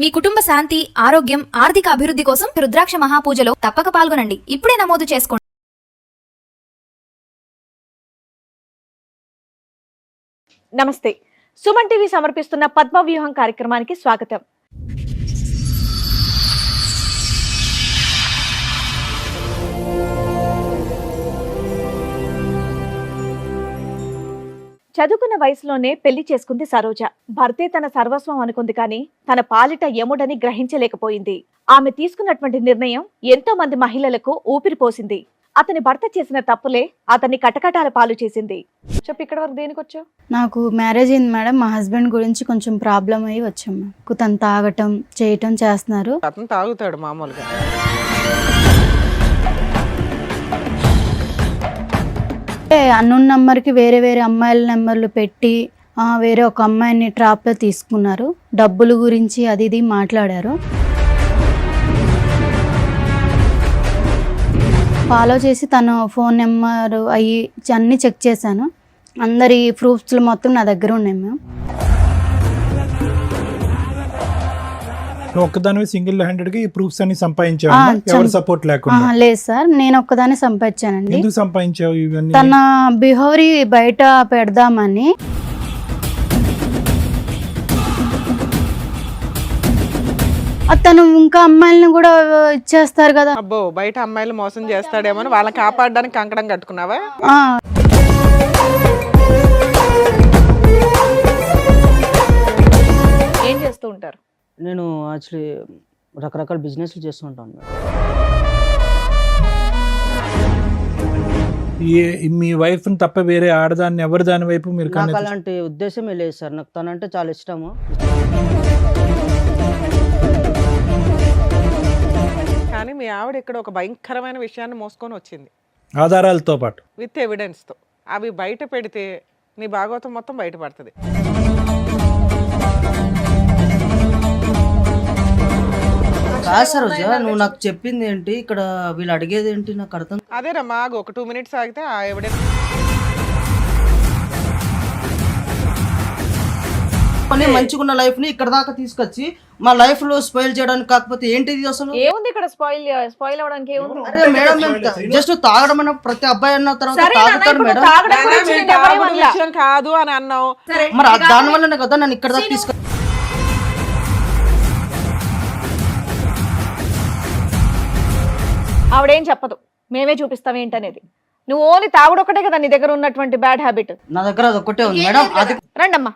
మీ కుటుంబ శాంతి, ఆరోగ్యం, ఆర్థిక అభివృద్ధి కోసం రుద్రాక్ష మహాపూజలో తప్పక పాల్గొనండి. ఇప్పుడే నమోదు చేసుకోండి. నమస్తే. సుమన్ టీవీ సమర్పిస్తున్న పద్మవ్యూహం కార్యక్రమానికి స్వాగతం. చదువుకున్న వయసులోనే పెళ్లి చేసుకుంది సరోజ. భర్తే తన సర్వస్వం అనుకుంది కానీ తన పాలిట యముడని గ్రహించలేకపోయింది. ఆమె తీసుకున్నటువంటి నిర్ణయం ఎంతో మంది మహిళలకు ఊపిరిపోసింది. అతని భర్త చేసిన తప్పులే అతన్ని కటకటాల పాలు చేసింది. చెప్పు, ఇక్కడ వరకు దేనికి వచ్చావు? నాకు మ్యారేజ్ అయింది మేడం. మా హస్బెండ్ గురించి కొంచెం ప్రాబ్లం అయ్యి వచ్చాము. తను తాగటం చేయటం చేస్తున్నారు. అతను తాగుతాడు మామూలుగా. అన్నోన్ నెంబర్కి వేరే వేరే అమ్మాయిల నెంబర్లు పెట్టి వేరే ఒక అమ్మాయిని ట్రాప్లో తీసుకున్నారు. డబ్బుల గురించి అది ఇది మాట్లాడారు. ఫాలో చేసి తన ఫోన్ నెంబర్ అన్నీ చెక్ చేశాను. అందరి ప్రూఫ్స్లు మొత్తం నా దగ్గర ఉన్నాయి మేము. ఒక్కదాని సింగిల్ హ్యాండెడ్ గా ఈ ప్రూఫ్స్ అన్ని సంపాదించావు? ఎవరు సపోర్ట్ లేకుండా? లేదు సార్, నేను ఒక్కదాన్ని సంపాదించానండి. ఎందుకు సంపాదించావు ఇవన్నీ? తన బిహేవియర్ బయట పెడదామని. తను ఇంకా అమ్మాయిలను కూడా ఇచ్చేస్తారు కదా. అబ్బో, బయట అమ్మాయిలు మోసం చేస్తాడేమో అని వాళ్ళని కాపాడడానికి కంకణం కట్టుకున్నావా? ఏం చేస్తూ ఉంటారు? నేను యాక్చువల్లీ రకరకాల బిజినెస్లు చేస్తూ ఉంటాను. మీ వైఫ్ తప్ప వేరే ఆడదాన్ని ఎవరు దాని వైపు మీరు? నాకు అలాంటి ఉద్దేశమే లేదు సార్. నాకు తనంటే చాలా ఇష్టము. కానీ మీ ఆవిడ ఇక్కడ ఒక భయంకరమైన విషయాన్ని మోసుకొని వచ్చింది, ఆధారాలతో పాటు, విత్ ఎవిడెన్స్తో. అవి బయట పెడితే నీ భాగవతం మొత్తం బయటపడుతుంది. కాదు సరోజ, నువ్వు నాకు చెప్పింది ఏంటి, ఇక్కడ వీళ్ళు అడిగేది ఏంటి నాకు అర్థం. అదేనమ్మా, ఒక 2 minutes ఆగితే ఆ ఎవిడెన్స్. మంచిగా ఉన్న లైఫ్ ని ఇక్కడ దాకా తీసుకొచ్చి మా లైఫ్ లో స్పాయిల్ చేయడానికి. కాకపోతే ఏంటిది అసలు? ఏముంది ఇక్కడ? స్పాయిల్ అవడానికి ఏముంది? అరే మేడం, జస్ట్ తాగడం అన్న ప్రతి అబ్బాయి అన్న తర్వాత తాగుతాడు మేడం. విషయం కాదు అని అన్నావు, మరి దాని వల్లనే కదా నన్ను ఇక్కడ దాకా తీసుకొచ్చి. ఆవిడేం చెప్పదు, మేమే చూపిస్తాం ఏంటనేది. నువ్వు ఓన్లీ తాగుడు ఒకటే కదా నీ దగ్గర ఉన్నటువంటి బ్యాడ్ హ్యాబిట్. నా దగ్గర అది ఒక్కటే ఉంది మేడం. అది రండమ్మా.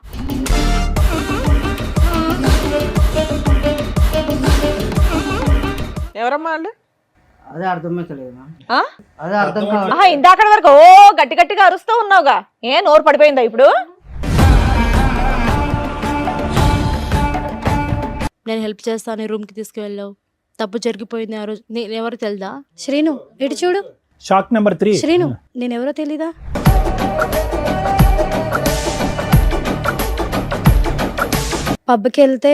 ఎవరమ్మా వాళ్ళు? అదే అర్థమైతలేదు. అదే అర్థం కాదు. ఇందాక వరకు ఓ గట్టి గట్టిగా అరుస్తూ ఉన్నావుగా, ఏ నోరు పడిపోయిందా ఇప్పుడు? నేను హెల్ప్ చేస్తాను, రూమ్కి తీసుకువెళ్ళావు, తప్పు జరిగిపోయింది ఆ రోజు. నేను ఎవరో తెలుదా? శ్రీను, ఇటు చూడు. Shock number 3. శ్రీను, నేను ఎవరో తెలీదా? పబ్కి వెళ్తే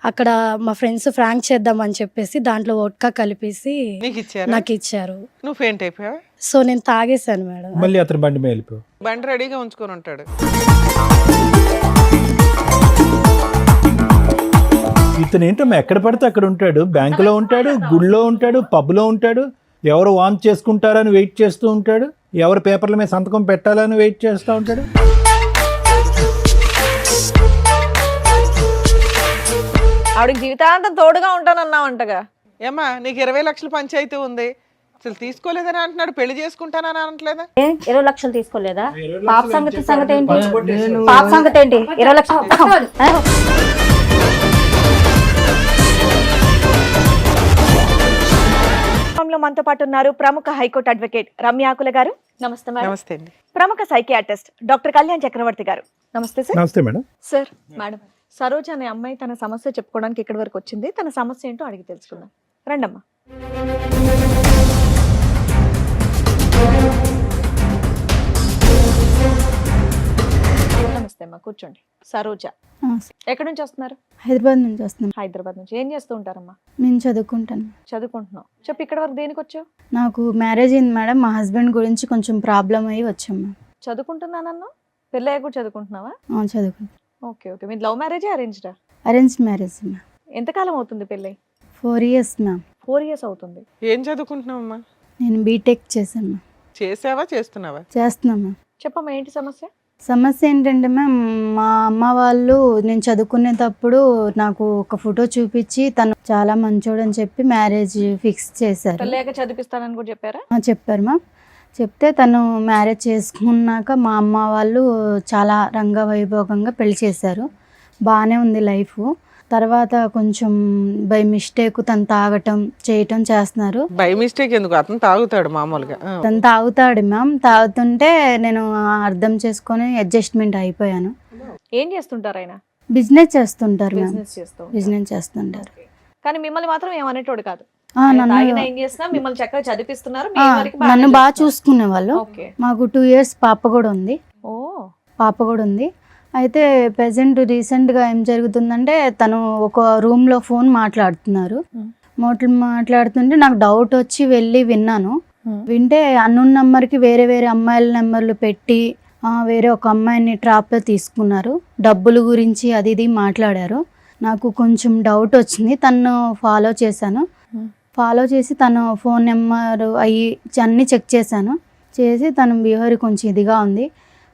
అక్కడ మా ఫ్రెండ్స్ ఫ్రాంక్ చేద్దామని చెప్పేసి దాంట్లో వోడ్కా కలిపేసి నాకు ఇచ్చారు. నువ్వు ఫెయింట్ అయిపోయావా? సో నేను తాగేశాను మేడం. మళ్ళీ అతను బండి మీద వెళ్ళిపోయావు. బండి రెడీగా ఉంచుకొని ఉంటాడు. ఇతను ఏంటమ్మా ఎక్కడ పడితే అక్కడ ఉంటాడు. బ్యాంకులో ఉంటాడు, గుళ్ళో ఉంటాడు, పబ్లో ఉంటాడు. ఎవరు వాంచ్ చేసుకుంటారని వెయిట్ చేస్తూ ఉంటాడు. ఎవరు పేపర్ల మీద సంతకం పెట్టాలని వెయిట్ చేస్తూ ఉంటాడు. ఆవిడకి జీవితాంతం తోడుగా ఉంటానన్నావంటగా. ఏమ్మా, నీకు 20 లక్షల పంచాయతీ ఉంది, అసలు తీసుకోలేదని అంటున్నాడు. పెళ్లి చేసుకుంటానని అనట్లేదా? 20 లక్షలు తీసుకోలేదా? పాప సంగతి ఏంటి? పాప సంగతి ఏంటి? 20 లక్షలు. మనతో పాటు ఉన్నారు ప్రముఖ హైకోర్టు అడ్వకేట్ రమ్య ఆకుల గారు. నమస్తే మేడం. నమస్తే అండి. ప్రముఖ సైకియాట్రిస్ట్ డాక్టర్ కళ్యాణ్ చక్రవర్తి గారు. నమస్తే సార్. నమస్తే మేడం. సార్, మేడం, సరోజ అనే అమ్మాయి తన సమస్య చెప్పుకోవడానికి ఇక్కడి వరకు వచ్చింది. తన సమస్య ఏంటో అడిగి తెలుసుకుందాం. రండమ్మా. నమస్తే అమ్మా, కూర్చోండి. సరోజ ఎక్కడి నుంచి వస్తున్నారు? హైదరాబాద్ నుంచి వస్తున్నాం. హైదరాబాద్ నుంచి. ఏం చేస్తూ ఉంటారమ్మా? నేను చదువుకుంటాను. చదువుకుంటున్నావు. చెప్పు, ఇక్కడ వరకు దేనికి వచ్చావు? నాకు మ్యారేజ్ అయింది మేడం. మా హస్బెండ్ గురించి కొంచెం ప్రాబ్లం అయ్యి వచ్చాము. చదువుకుంటున్నానన్నా? పెళ్ళయ్య కూడా చదువుకుంటున్నావా? చదువుకుంటాను. Okay okay. మీరు లవ్ మ్యారేజా అరేంజ్డా? Arrange marriage. ఎంతకాలం అవుతుంది పెళ్ళి? 4 years మ్యామ్. 4 years అవుతుంది. ఏం చదువుకుంటున్నావమ్మా? నేను బీటెక్ చేశాను మ్యామ్. చేసావా చేస్తున్నావా? చేస్తున్నాను మ్యామ్. చెప్పమ్మా ఏంటి సమస్య? సమస్య ఏంటంటే మ్యామ్, మా అమ్మ వాళ్ళు నేను చదువుకునేటప్పుడు నాకు ఒక ఫోటో చూపించి తను చాలా మంచోడు అని చెప్పి మ్యారేజ్ ఫిక్స్ చేశారు. పెళ్ళాక చదివిస్తానని కూడా చెప్పారా? చెప్పారు మ్యామ్. చెప్తే తను మ్యారేజ్ చేసుకున్నాక మా అమ్మ వాళ్ళు చాలా రంగవైభోగంగా పెళ్లి చేశారు. బాగానే ఉంది లైఫ్. తర్వాత కొంచెం బై మిస్టేక్ తను తాగటం చేయటం చేస్తున్నారు. బై మిస్టేక్ ఎందుకు, అతను తాగుతాడు మామూలుగా. తను తాగుతాడు మ్యామ్. తాగుతుంటే నేను అర్థం చేసుకొని అడ్జస్ట్మెంట్ అయిపోయాను. ఏం చేస్తుంటారు ఆయన? బిజినెస్ చేస్తుంటారు మ్యామ్. బిజినెస్ చేస్తూ బిజినెస్ చేస్తుంటారు. కానీ మిమ్మల్ని మాత్రం ఏమనేటోడు కాదు. నన్ను తాగినా ఏం చేసినా మిమ్మల్ని చక్కగా చదివిస్తున్నారు. మీ వరకు బాగానే నన్ను బాగా చూస్తున్నారు. చూసుకునే వాళ్ళు. ఓకే. మాకు 2 years పాప కూడా ఉంది. ఓ పాప కూడా ఉంది. అయితే ప్రెసెంట్ రీసెంట్గా ఏం జరుగుతుందంటే తను ఒక రూమ్లో ఫోన్ మాట్లాడుతున్నారు. మాట్లాడుతుంటే నాకు డౌట్ వచ్చి వెళ్ళి విన్నాను. వింటే అన్నోన్ నెంబర్కి వేరే వేరే అమ్మాయిల నెంబర్లు పెట్టి వేరే ఒక అమ్మాయిని ట్రాప్లో తీసుకున్నారు. డబ్బుల గురించి అది ఇది మాట్లాడారు. నాకు కొంచెం డౌట్ వచ్చింది. తను ఫాలో చేశాను. ఫాలో చేసి తను ఫోన్ నెంబర్ అన్నీ చెక్ చేశాను. చేసి తన బిహేవియర్ కొంచెం ఇదిగా ఉంది.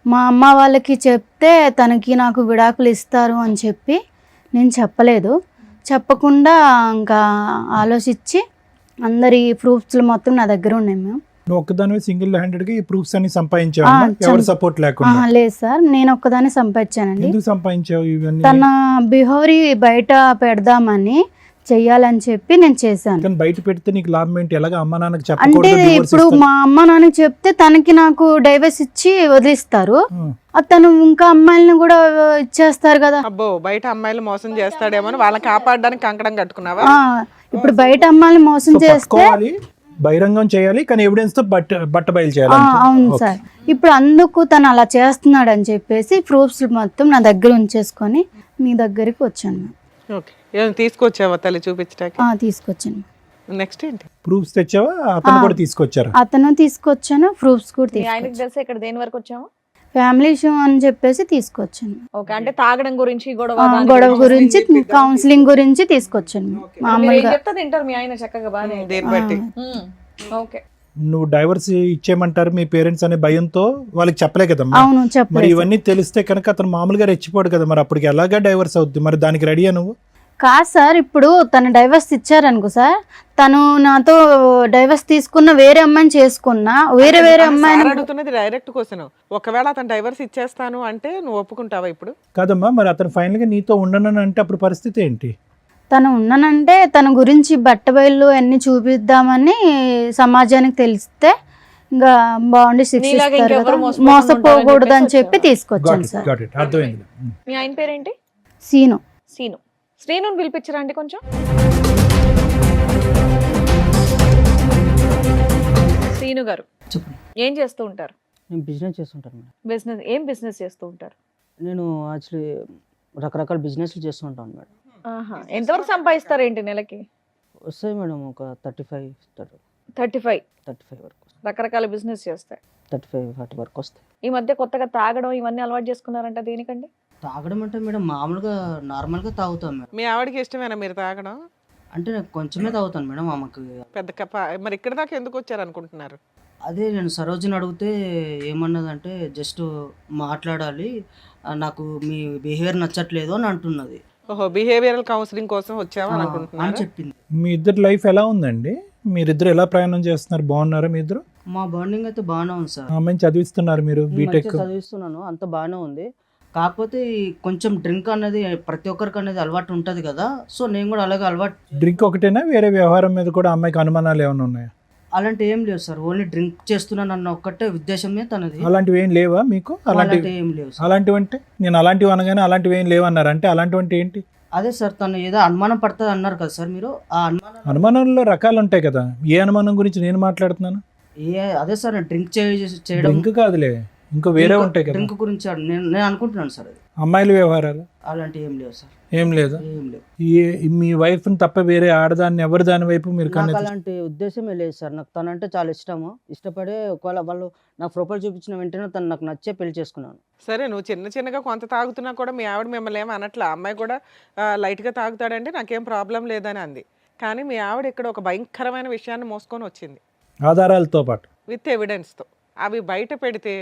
మా అమ్మ వాళ్ళకి చెప్తే తనకి నాకు విడాకులు ఇస్తారు అని చెప్పి నేను చెప్పలేదు. చెప్పకుండా ఇంకా ఆలోచించి అందరి ప్రూఫ్స్ మొత్తం నా దగ్గర ఉన్నాయి మేము. నువ్వు ఒక్కదానివే సింగిల్ హ్యాండెడ్ గా ఈ ప్రూఫ్స్ అన్ని సంపాదించావు? ఎవరు సపోర్ట్ లేకుండా? లేదు సార్, నేను ఒక్కదాన్ని సంపాదించానండి. ఎందుకు సంపాదించావు ఇవన్నీ? తన బిహేవియర్ బయట పెడదామని చెయ్యాలని చెప్పి నేను చేశాను. కానీ బయట పెడితే నీకు లాభం ఏంటి? ఎలాగ అమ్మ నాన్నకి అంటే చెప్పకూడదు? ఇప్పుడు మా అమ్మ నాన్నకి చెప్తే తనకి నాకు డైవర్స్ ఇచ్చి వదిలిస్తారు. తను ఇంకా అమ్మాయిలను కూడా ఇచ్చేస్తారు కదా. అబ్బో, బయట అమ్మాయిలు మోసం చేస్తాడేమో అని వాళ్ళని కాపాడడానికి కంకణం కట్టుకున్నావా? ఇప్పుడు బయట అమ్మాయిని మోసం చేస్తే బహిరంగం చేయాలి, కానీ ఎవిడెన్స్ తో బట్ట బయలు చేయాలి. అవును సార్. ఇప్పుడు అందుకు తను అలా చేస్తున్నాడు అని చెప్పేసి ప్రూఫ్స్ మొత్తం నా దగ్గర ఉంచేసుకొని మీ దగ్గరికి వచ్చాను. ఓకే, ఏం తీసుకొచ్చావా తల్లి చూపించడానికి? తీసుకొచ్చాను. నెక్స్ట్ ఏంటి? ప్రూఫ్స్ తెచ్చావా? అతను కూడా తీసుకొచ్చారా? అతను తీసుకొచ్చాను, ప్రూఫ్స్ కూడా మీ ఆయనకి తెలిసి ఇక్కడ దేని వరకు వచ్చాము? ఫ్యామిలీ ఇష్యూ అని చెప్పేసి తీసుకొచ్చాను. ఓకే, అంటే తాగడం గురించి గొడవ గురించి కౌన్సిలింగ్ గురించి తీసుకొచ్చాను. మామూలుగా చెప్తా తింటారు మీ ఆయన చక్కగా బాగానే. దేని బట్టి? ఓకే. నువ్వు డైవర్స్ ఇచ్చేయమంటారు మీ పేరెంట్స్ అనే భయంతో వాళ్ళకి చెప్పలే కదమ్మా. అవును, మరి చెప్పలేదు. ఇవన్నీ తెలిస్తే కనుక అతను మామూలుగా రెచ్చిపోడు కదా, మరి అప్పటికి ఎలాగా డైవర్స్ అవుద్ది? మరి దానికి రెడీయా నువ్వు? కాదు సార్, ఇప్పుడు తను డైవర్స్ ఇచ్చారనుకో సార్, తను నాతో డైవర్స్ తీసుకున్న వేరే అమ్మాయిని చేసుకున్నా వేరే వేరే అమ్మాయిని అడుగుతున్నది డైరెక్ట్ క్వశ్చన్. ఒకవేళ అతను డైవర్స్ ఇచ్చేస్తాను అంటే నువ్వు ఒప్పుకుంటావా ఇప్పుడు? కాదమ్మా, మరి అతను ఫైనల్ గా నీతో ఉండను అంటే అప్పుడు పరిస్థితి ఏంటి? తను ఉన్నానంటే తన గురించి బట్టబయలు అన్ని చూపిద్దామని సమాజానికి తెలిస్తే ఇంకా బాగుండి శిక్షిస్తారు కదా, మోసపోకూడదు అని చెప్పి తీసుకొచ్చాను సార్. అర్థమైంది. మీ ఆయన పేరేంటి? సీను. సీను. శ్రీనుని పిలిపించరా అండి కొంచెం. శ్రీను గారు చెప్పండి. ఏం చేస్తూ ఉంటారు? నేను బిజినెస్ చేస్తుంటాను మేడం. బిజినెస్ ఏం బిజినెస్ చేస్తూ ఉంటారు? నేను యాక్చువల్లీ రకరకాల బిజినెస్లు చేస్తుంటాను మేడం. ఎంతవరకు సంపాదిస్తారు ఏంటి నెలకి? వస్తాయి మేడం ఒక 35 వరకు. రకరకాల బిజినెస్ చేస్తాయి. 35-40 వరకు వస్తాయి. ఈ మధ్య కొత్తగా తాగడం ఇవన్నీ అలవాటు చేసుకున్నారంట, దేనికండి? తాగడం అంటే మేడం మామూలుగా నార్మల్గా తాగుతాం మేడం. మీ ఆవిడకి ఇష్టమేనా మీరు తాగడం? అంటే నేను కొంచెమే తాగుతాను మేడం. ఆమెకు పెద్ద మరి ఇక్కడ దాకా ఎందుకు వచ్చారు అనుకుంటున్నారు? అదే నేను సరోజిని అడిగితే ఏమన్నదంటే జస్ట్ మాట్లాడాలి, నాకు మీ బిహేవియర్ నచ్చట్లేదు అని అంటున్నది. ఓహో, బిహేవియరల్ కౌన్సిలింగ్ కోసం వచ్చావా అని అనుకుంటున్నారు చెప్పింది. మీ ఇద్దరు లైఫ్ ఎలా ఉందండి? మీరిద్దరు ఎలా ప్రయాణం చేస్తున్నారు? బాగున్నారా మీ ఇద్దరు? మా బాండింగ్ అయితే బాగానే ఉంది సార్. అమ్మాయిని చదివిస్తున్నారు మీరు బీటెక్? చదివిస్తున్నాను, అంత బాగానే ఉంది. కాకపోతే కొంచెం డ్రింక్ అనేది ప్రతి ఒక్కరికి అనేది అలవాటు ఉంటుంది కదా, సో నేను కూడా అలాగే అలవాటు. డ్రింక్ ఒకటేనా, వేరే వ్యవహారం మీద కూడా అమ్మాయికి అనుమానాలు ఏమైనా ఉన్నాయా? అలాంటి ఏం లేవు సార్, ఓన్లీ డ్రింక్ చేస్తున్నాను అన్న ఒక్కటే ఉద్దేశమే తనది. అలాంటివి ఏం లేవా మీకు? అలాంటివి ఏం లేవు సార్. అలాంటివి అంటే నేను అలాంటివి అనగానే అలాంటివి ఏం లేవన్నారు, అంటే అలాంటివి అంటే ఏంటి? అదే సార్, తను ఏదో అనుమానం పడుతుంది అన్నారు కదా సార్ మీరు. ఆ అనుమానంలో రకాలు ఉంటాయి కదా, ఏ అనుమానం గురించి నేను మాట్లాడుతున్నాను? అదే సార్ డ్రింక్ చేయడం. డ్రింక్ కాదులే, ఇంకో వేరే ఉంటాయి కదా డ్రింక్ గురించి నేను అనుకుంటున్నాను సార్. అది అమ్మాయిల వ్యవహారాలు అలాంటి ఏం లేవు సార్, ఏం లేదు. ఏం లేవు. మీ వైఫ్ని తప్ప వేరే ఆడదాన్ని ఎవరి దాని వైపు మీరు నాకు కన్నెత్తి అలాంటి ఉద్దేశమే లేదు సార్. నాకు తనంటే చాలా ఇష్టము. ఇష్టపడే ఒకవేళ వాళ్ళు నాకు ప్రొఫైల్ చూపించిన వెంటనే తను నాకు నచ్చే పెళ్లి చేసుకున్నాను. సరే నువ్వు చిన్నగా కొంత తాగుతున్నా కూడా మీ ఆవిడ మిమ్మల్ని ఏమి అనట్లా, అమ్మాయి కూడా లైట్గా తాగుతాడంటే నాకేం ప్రాబ్లం లేదని అంది. కానీ మీ ఆవిడ ఇక్కడ ఒక భయంకరమైన విషయాన్ని మోసుకొని వచ్చింది ఆధారాలతో పాటు విత్ ఎవిడెన్స్తో. అవి బయట పెడితే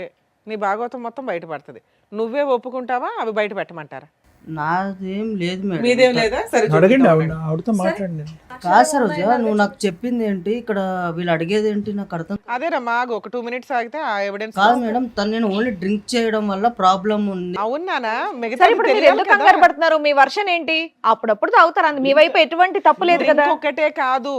నీ భాగవతం మొత్తం బయటపడుతుంది. నువ్వే ఒప్పుకుంటావా అవి బయట పెట్టమంటారా? నాదేం లేదు మీదేం మేడం. లేదా? సరే అడగండి చూపిద్దాం. ఆవిడతో మాట్లాడండి. కాదు సార్ రోజా, నువ్వు నాకు చెప్పింది ఏంటి, ఇక్కడ వీళ్ళు అడిగేది ఏంటి నాకు అర్థం అదేరమ్మా, ఆగు, ఒక 2 minutes ఆగితే ఆ ఎవిడెన్స్. కాదు మేడం. తను నేను ఓన్లీ డ్రింక్ చేయడం వల్ల ప్రాబ్లం ఉంది. అవునానా? మిగతా సరే ఇప్పుడు మీరు ఎందుకు కంగారు పడుతున్నారు? మీ వర్షన్ ఏంటి? అప్పుడప్పుడు తాగుతారు, మీ వైపు ఎటువంటి తప్పు లేదు కదా. ఒకటే కాదు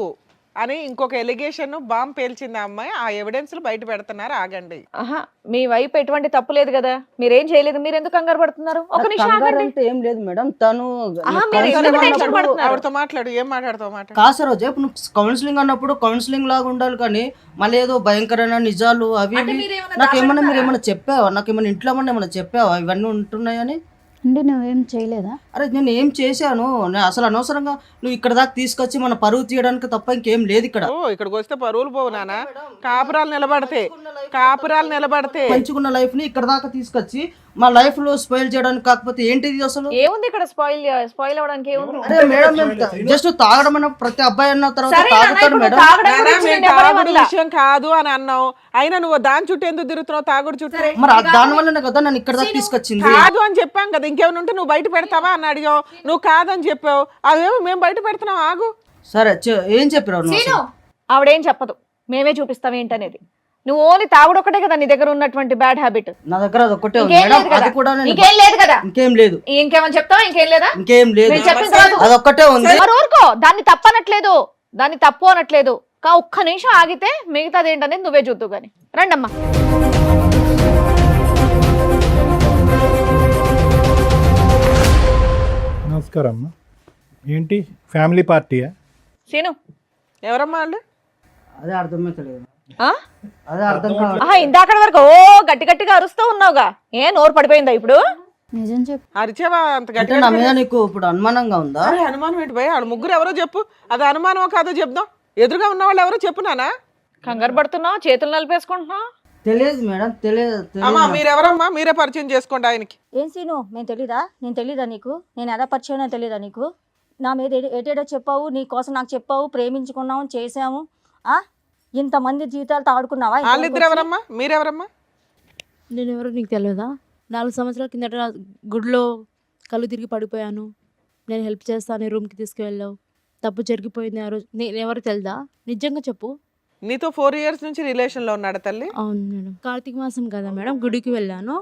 అని ఇంకొక ఎలిగేషన్ బాంబ్ పేల్చింది ఆ అమ్మాయి. ఆ ఎవిడెన్స్లు బయట పెడుతున్నారు, ఆగండి. ఆహా, మీ వైపు ఎటువంటి తప్పు లేదు కదా, మీరేం చేయలేదు, మీరు ఎందుకు కంగారు పడుతున్నారు? ఒక నాకు నిమిషం కంగారు ఆగండి. అంటే ఏం లేదు మేడం. తను ఆహా, మీరు ఎందుకు టెన్షన్ పడుతున్నారు? ఆవిడతో మాట్లాడు, ఏం మాట్లాడతావు మాట. కాదు సార్ రోజా, ఇప్పుడు నువ్వు కౌన్సిలింగ్ అన్నప్పుడు కౌన్సిలింగ్ లాగా ఉండాలి, కానీ మళ్ళీ ఏదో భయంకరమైన నిజాలు అవి అంటే ఇవి. మీరేమన్నా నాకేమన్నా దాచుకుంటారా? మీరు ఏమన్నా చెప్పావా? నాకేమన్నా ఇంట్లో ఏమన్నా చెప్పావా ఇవన్నీ ఉంటున్నాయని? అంటే నువ్వేం చేయలేదా? అరే నేను ఏం చేశాను? నేను అసలు అనవసరంగా నువ్వు ఇక్కడ దాకా తీసుకొచ్చి మన పరువు తీయడానికి తప్ప ఇంకేం లేదు ఇక్కడ. ఓ, ఇక్కడికి వస్తే పరువులు పోవు నాన్న. కాపురాలు నిలబడితే పంచుకున్న లైఫ్ ని ఇక్కడ దాకా తీసుకొచ్చి మా లైఫ్ లో స్పాయిల్ చేయడానికి కాకపోతే ఏంటిది అసలు? ఏముంది ఇక్కడ స్పాయిల్ అవడానికి? ఏముంది? అరే మేడం, మేము జస్ట్ తాగడం అన్న ప్రతి అబ్బాయి అన్న తర్వాత సరే నాన్న, తాగుతాడు ఇప్పుడు మేడం. తాగడం నాన్న, గురించి మేము నేను ఎవరి తాగుడు వల్ల? విషయం కాదు అని అన్నావు. అయినా నువ్వు దాని చుట్టూ ఎందుకు తిరుగుతున్నావు? తాగుడు చుట్టూ మరి దాని వల్లనే కదా నన్ను ఇక్కడ దాకా తీసుకొచ్చింది. కాదు అని చెప్పాం కదా. ఇంకేమైనా ఉంటే నువ్వు బయట పెడతావా అని అడిగావు, నువ్వు కాదని చెప్పావు. అవేమో మేము బయట పెడుతున్నావు, ఆగు. సరే ఏం చెప్పారు నువ్వు అసలు? ఆవిడేం చెప్పదు, మేమే చూపిస్తాం ఏంటనేది. నువ్వు ఓన్లీ తాగుడు ఒకటే కదా నీ దగ్గర ఉన్నటువంటి బ్యాడ్ హ్యాబిట్. నా దగ్గర అది ఒక్కటే ఉంది ఇంకేం మేడం. లేదు కదా? అది కూడా నేను ఇంకేం లేదు కదా? ఇంకేం లేదు. ఇంకేమని చెప్తావా? ఇంకేం లేదా? ఇంకేం లేదు. నేను చెప్పిన తర్వాత అది ఒక్కటే ఉంది. మరి ఊరుకో, దాన్ని తప్పనట్లేదు, దాన్ని తప్పు అనట్లేదు. ఒక్క నిమిషం ఆగితే మిగతాది ఏంటనేది నువ్వే చూద్దు గాని. రండమ్మా. నమస్కారం అమ్మా. ఏంటి ఫ్యామిలీ పార్టీయా? సీను, ఎవరమ్మా వాళ్ళు? అదే అర్థమైతలేదు. ఆ? అదే అర్థం కావాలి. ఆహా, ఇందాకటి వరకు ఓ గట్టిగా అరుస్తూ ఉన్నావుగా, ఏ నోరు పడిపోయిందా ఇప్పుడు? నిజం చెప్పు. అరిచేవా అంత అంటే గట్టిగా? నా మీద నీకు ఇప్పుడు అనుమానంగా ఉందా? అరే అనుమానం ఏంటి భయ? వాళ్ళు ముగ్గురు ఎవరో చెప్పు. అది అనుమానమో కాదో చెప్దాం. ఎదురుగా ఉన్న వాళ్ళు ఎవరో చెప్పు నానా. కంగారు పడుతున్నావు, చేతులు నలిపేసుకుంటున్నావు. తెలియదు మేడం, తెలియదు. అమ్మా మీరెవరమ్మా? మీరే పరిచయం చేసుకోండి ఆయనకి. ఏం సీను, నేను తెలీదా? నేను తెలీదా నీకు? నేను ఎలా పరిచయం తెలీదా నీకు? నా మీద ఏటేటో చెప్పావు, నీ కోసం నాకు చెప్పావు, ప్రేమించుకున్నాము, చేసాము. ఇంతమంది జీవితాలతో ఆడుకున్నావా? వాళ్ళిద్దరు ఎవరమ్మా? మీరెవరమ్మా? నేను ఎవరో నీకు తెలియదా? 4 సంవత్సరాల కిందట గుడిలో కళ్ళు తిరిగి పడిపోయాను. నేను హెల్ప్ చేస్తాను, రూమ్కి తీసుకువెళ్ళావు. తప్పు జరిగిపోయింది ఆ రోజు. నేను ఎవరు తెలుదా? నిజంగా చెప్పు. నీతో 4 years నుంచి రిలేషన్లో ఉన్నాడు తల్లి? అవును మేడం. కార్తీక మాసం కదా మేడం, గుడికి వెళ్ళాను.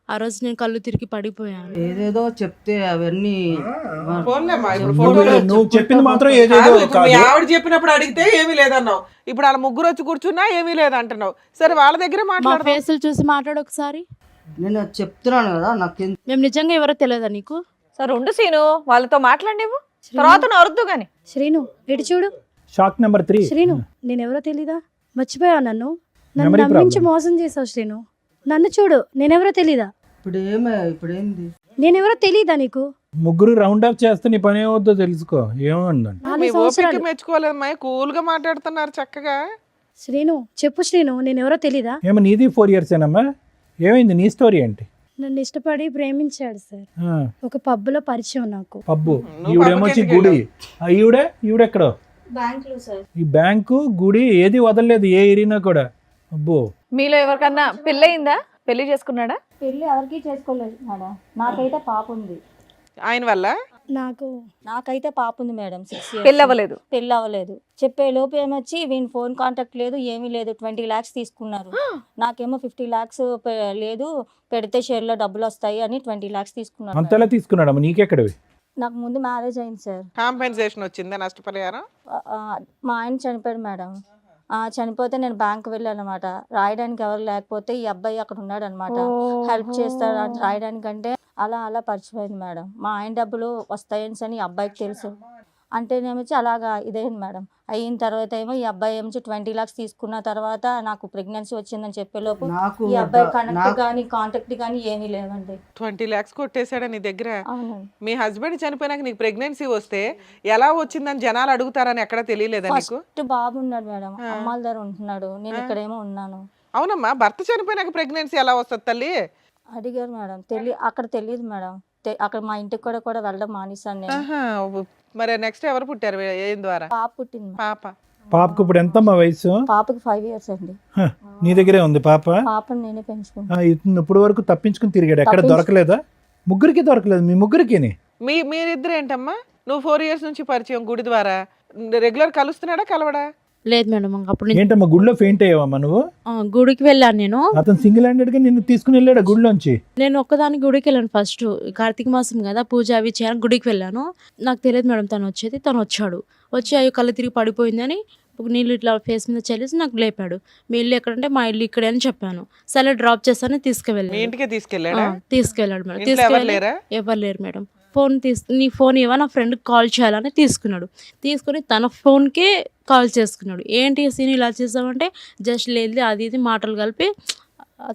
ఆ రోజు నేను కళ్ళు తిరిగి పడిపోయాను. ఏదేదో చెప్తే అవన్నీ ఫోన్లేమ్మా, ఇప్పుడు ఫోటోలు నువ్వు చెప్పింది మాత్రం ఏదేదో కాదు, ఇప్పుడు మీ కాదు. ఆవిడ చెప్పినప్పుడు అడిగితే ఏమీ లేదన్నావు. ఇప్పుడు వాళ్ళ ముగ్గురు వచ్చి కూర్చున్నా ఏమీ లేదంటున్నావు. సరే వాళ్ళ దగ్గర మా మాట్లాడు. ఫేసులు చూసి మాట్లాడు ఒకసారి. నేను చెప్తున్నాను కదా, నాకు మేము నిజంగా ఎవరో తెలియదా నీకు? సరే ఉండు సీను, వాళ్ళతో మాట్లాడివు, తర్వాత నరుద్దు గాని. శ్రీను ఇటు చూడు. Shock number 3. శ్రీను, నేను ఎవరో తెలీదా? మర్చిపోయావు నన్ను. నన్ను Memory నమ్మించి problem. మోసం చేసావు శ్రీను. నన్ను చూడు, నేనెవరో తెలీదా? ఇప్పుడు ఏంది? నేనెవరో తెలీదా నీకు? ముగ్గురు రౌండ్ అప్ చేస్తే నీ పని ఏమవుద్దో తెలుసుకో. ఏమందండి? 4 మీ ఓపిక సంవత్సరాలు. మెచ్చుకోలేదమ్మా, కూల్ గా మాట్లాడుతున్నారు చక్కగా. శ్రీను చెప్పు శ్రీను, నేనెవరో తెలీదా? ఏమో నీది 4 years ఏనమ్మా? ఏమైంది నీ స్టోరీ ఏంటి? నన్ను ఇష్టపడి ప్రేమించాడు సార్. ఆ, ఒక పబ్లో పరిచయం నాకు. పబ్బు. నువ్వు ఈవిడేమొచ్చి పబ్బుకి గుడి. ఈవిడెక్కడో బ్యాంకులో సార్. ఈ బ్యాంకు గుడి ఏది వదలలేదు ఏ ఏరినా కూడా. అబ్బో. మీలో ఎవరికన్నా పెళ్ళయిందా? పెళ్లి చేసుకున్నాడా? పెళ్ళి ఎవరికి చేసుకోలేదు మేడం. నాకైతే పాప ఉంది. ఆయన వల్ల నాకైతే పాప ఉంది మేడం, 6 years. పెళ్ళి అవ్వలేదు. పెళ్ళి అవ్వలేదు. చెప్పే లోపు ఏమొచ్చి వీని ఫోన్ కాంటాక్ట్ లేదు, ఏమీ లేదు. 20 lakhs తీసుకున్నారు. నాకేమో 50 lakhs లేదు, పెడితే షేర్లో డబ్బులు వస్తాయి అని 20 lakhs తీసుకున్నారు. అంతలా తీసుకున్నాడమ్మా, నీకెక్కడవి? నాకు ముందు మ్యారేజ్ అయింది సార్. కాంపెన్సేషన్ వచ్చిందా? నష్టపరిహారం? మా ఆయన చనిపోయాడు మేడం. చనిపోతే నేను బ్యాంక్ వెళ్ళాను అనమాట. రాయడానికి ఎవరు లేకపోతే ఈ అబ్బాయి అక్కడ ఉన్నాడు అనమాట. హెల్ప్ చేస్తాడు అని రాయడానికంటే అలా పరిచయం అయింది మేడం. మా ఆయన డబ్బులు వస్తాయని ఈ అబ్బాయికి తెలుసు. అంటేనేమో అలాగా ఇదైంది మేడం. అయిన తర్వాత ఏమో ఈ అబ్బాయి ఏమో 20 lakhs తీసుకున్న తర్వాత నాకు ప్రెగ్నెన్సీ వచ్చిందని చెప్పేలోపు నాకు ఈ అబ్బాయి ద- కనెక్ట్ నాకు- కానీ కాంటాక్ట్ కానీ ఏమీ లేవండి. 20 lakhs కొట్టేశాడా నీ దగ్గర? అవునండి. మీ హస్బెండ్ చనిపోయినాక నీకు ప్రెగ్నెన్సీ వస్తే ఎలా వచ్చిందని జనాలు అడుగుతారని ఎక్కడ తెలియలేదా నీకు? ఫస్ట్ బాబు ఉన్నాడు మేడం, ఆ. అమ్మాల దగ్గర ఉంటున్నాడు, నేను ఆ. ఇక్కడేమో ఉన్నాను. అవునమ్మా, భర్త చనిపోయినాక ప్రెగ్నెన్సీ ఎలా వస్తుంది తల్లి? అడిగారు మేడం, అక్కడ తెలియదు మేడం. అక్కడ మా ఇంటికి కూడా వెళ్ళడం మానేశాను నేను. ఆహా, మరి నెక్స్ట్ ఎవరు పుట్టారు ఏం ద్వారా? పాప పుట్టింది మేడం. పాప. పాపకు ఇప్పుడు ఎంతమ్మా వయసు? పాపకి 5 years అండి. హ, నీ దగ్గరే ఉంది పాప? పాపని నేనే పెంచుకుంటాను. ఇతను ఇప్పుడు వరకు తప్పించుకుని తిరిగాడు, ఎక్కడ దొరకలేదా? ముగ్గురికి దొరకలేదు, మీ ముగ్గురికి? మీరిద్దరు ఏంటమ్మా? నువ్వు 4 years నుంచి పరిచయం గుడి ద్వారా, రెగ్యులర్ కలుస్తున్నాడా కలవడా? లేదు మేడం, అప్పుడు నుంచి ఏంటమ్మా గుడిలో ఫెయింట్ అయ్యావమ్మా నువ్వు? గుడికి వెళ్ళాను నేను. అతను సింగిల్ హ్యాండెడ్ గా నిన్ను తీసుకుని వెళ్ళాడు గుడిలోంచి? నేను ఒక్కదాని గుడికి వెళ్ళాను. ఫస్ట్ కార్తీక మాసం కదా, పూజ అవి చేయడానికి గుడికి వెళ్ళాను. నాకు తెలియదు మేడం తను వచ్చేది. తను వచ్చాడు, వచ్చి అయ్యో కళ్ళు తిరిగి పడిపోయిందని నీళ్ళు ఇట్లా ఫేస్ మీద చల్లేసి నాకు లేపాడు. మీ ఇల్లు ఎక్కడంటే మా ఇల్లు ఇక్కడే అని చెప్పాను. సరే డ్రాప్ చేస్తానని మీ తీసుకువెళ్ళాను. ఇంటికే తీసుకెళ్ళాడా? తీసుకెళ్ళాడు మేడం. ఇంట్లో ఎవరు తీసుకెళ్ళి లేరా? ఎవరు లేరు మేడం. నీ ఫోన్ ఇవ్వ, నా ఫ్రెండ్కి కాల్ చేయాలని తీసుకున్నాడు. తీసుకుని తన ఫోన్కే కాల్ చేసుకున్నాడు. ఏంటి సీన్ ఇలా చేసామంటే జస్ట్ లేదు అది ఇది మాటలు కలిపి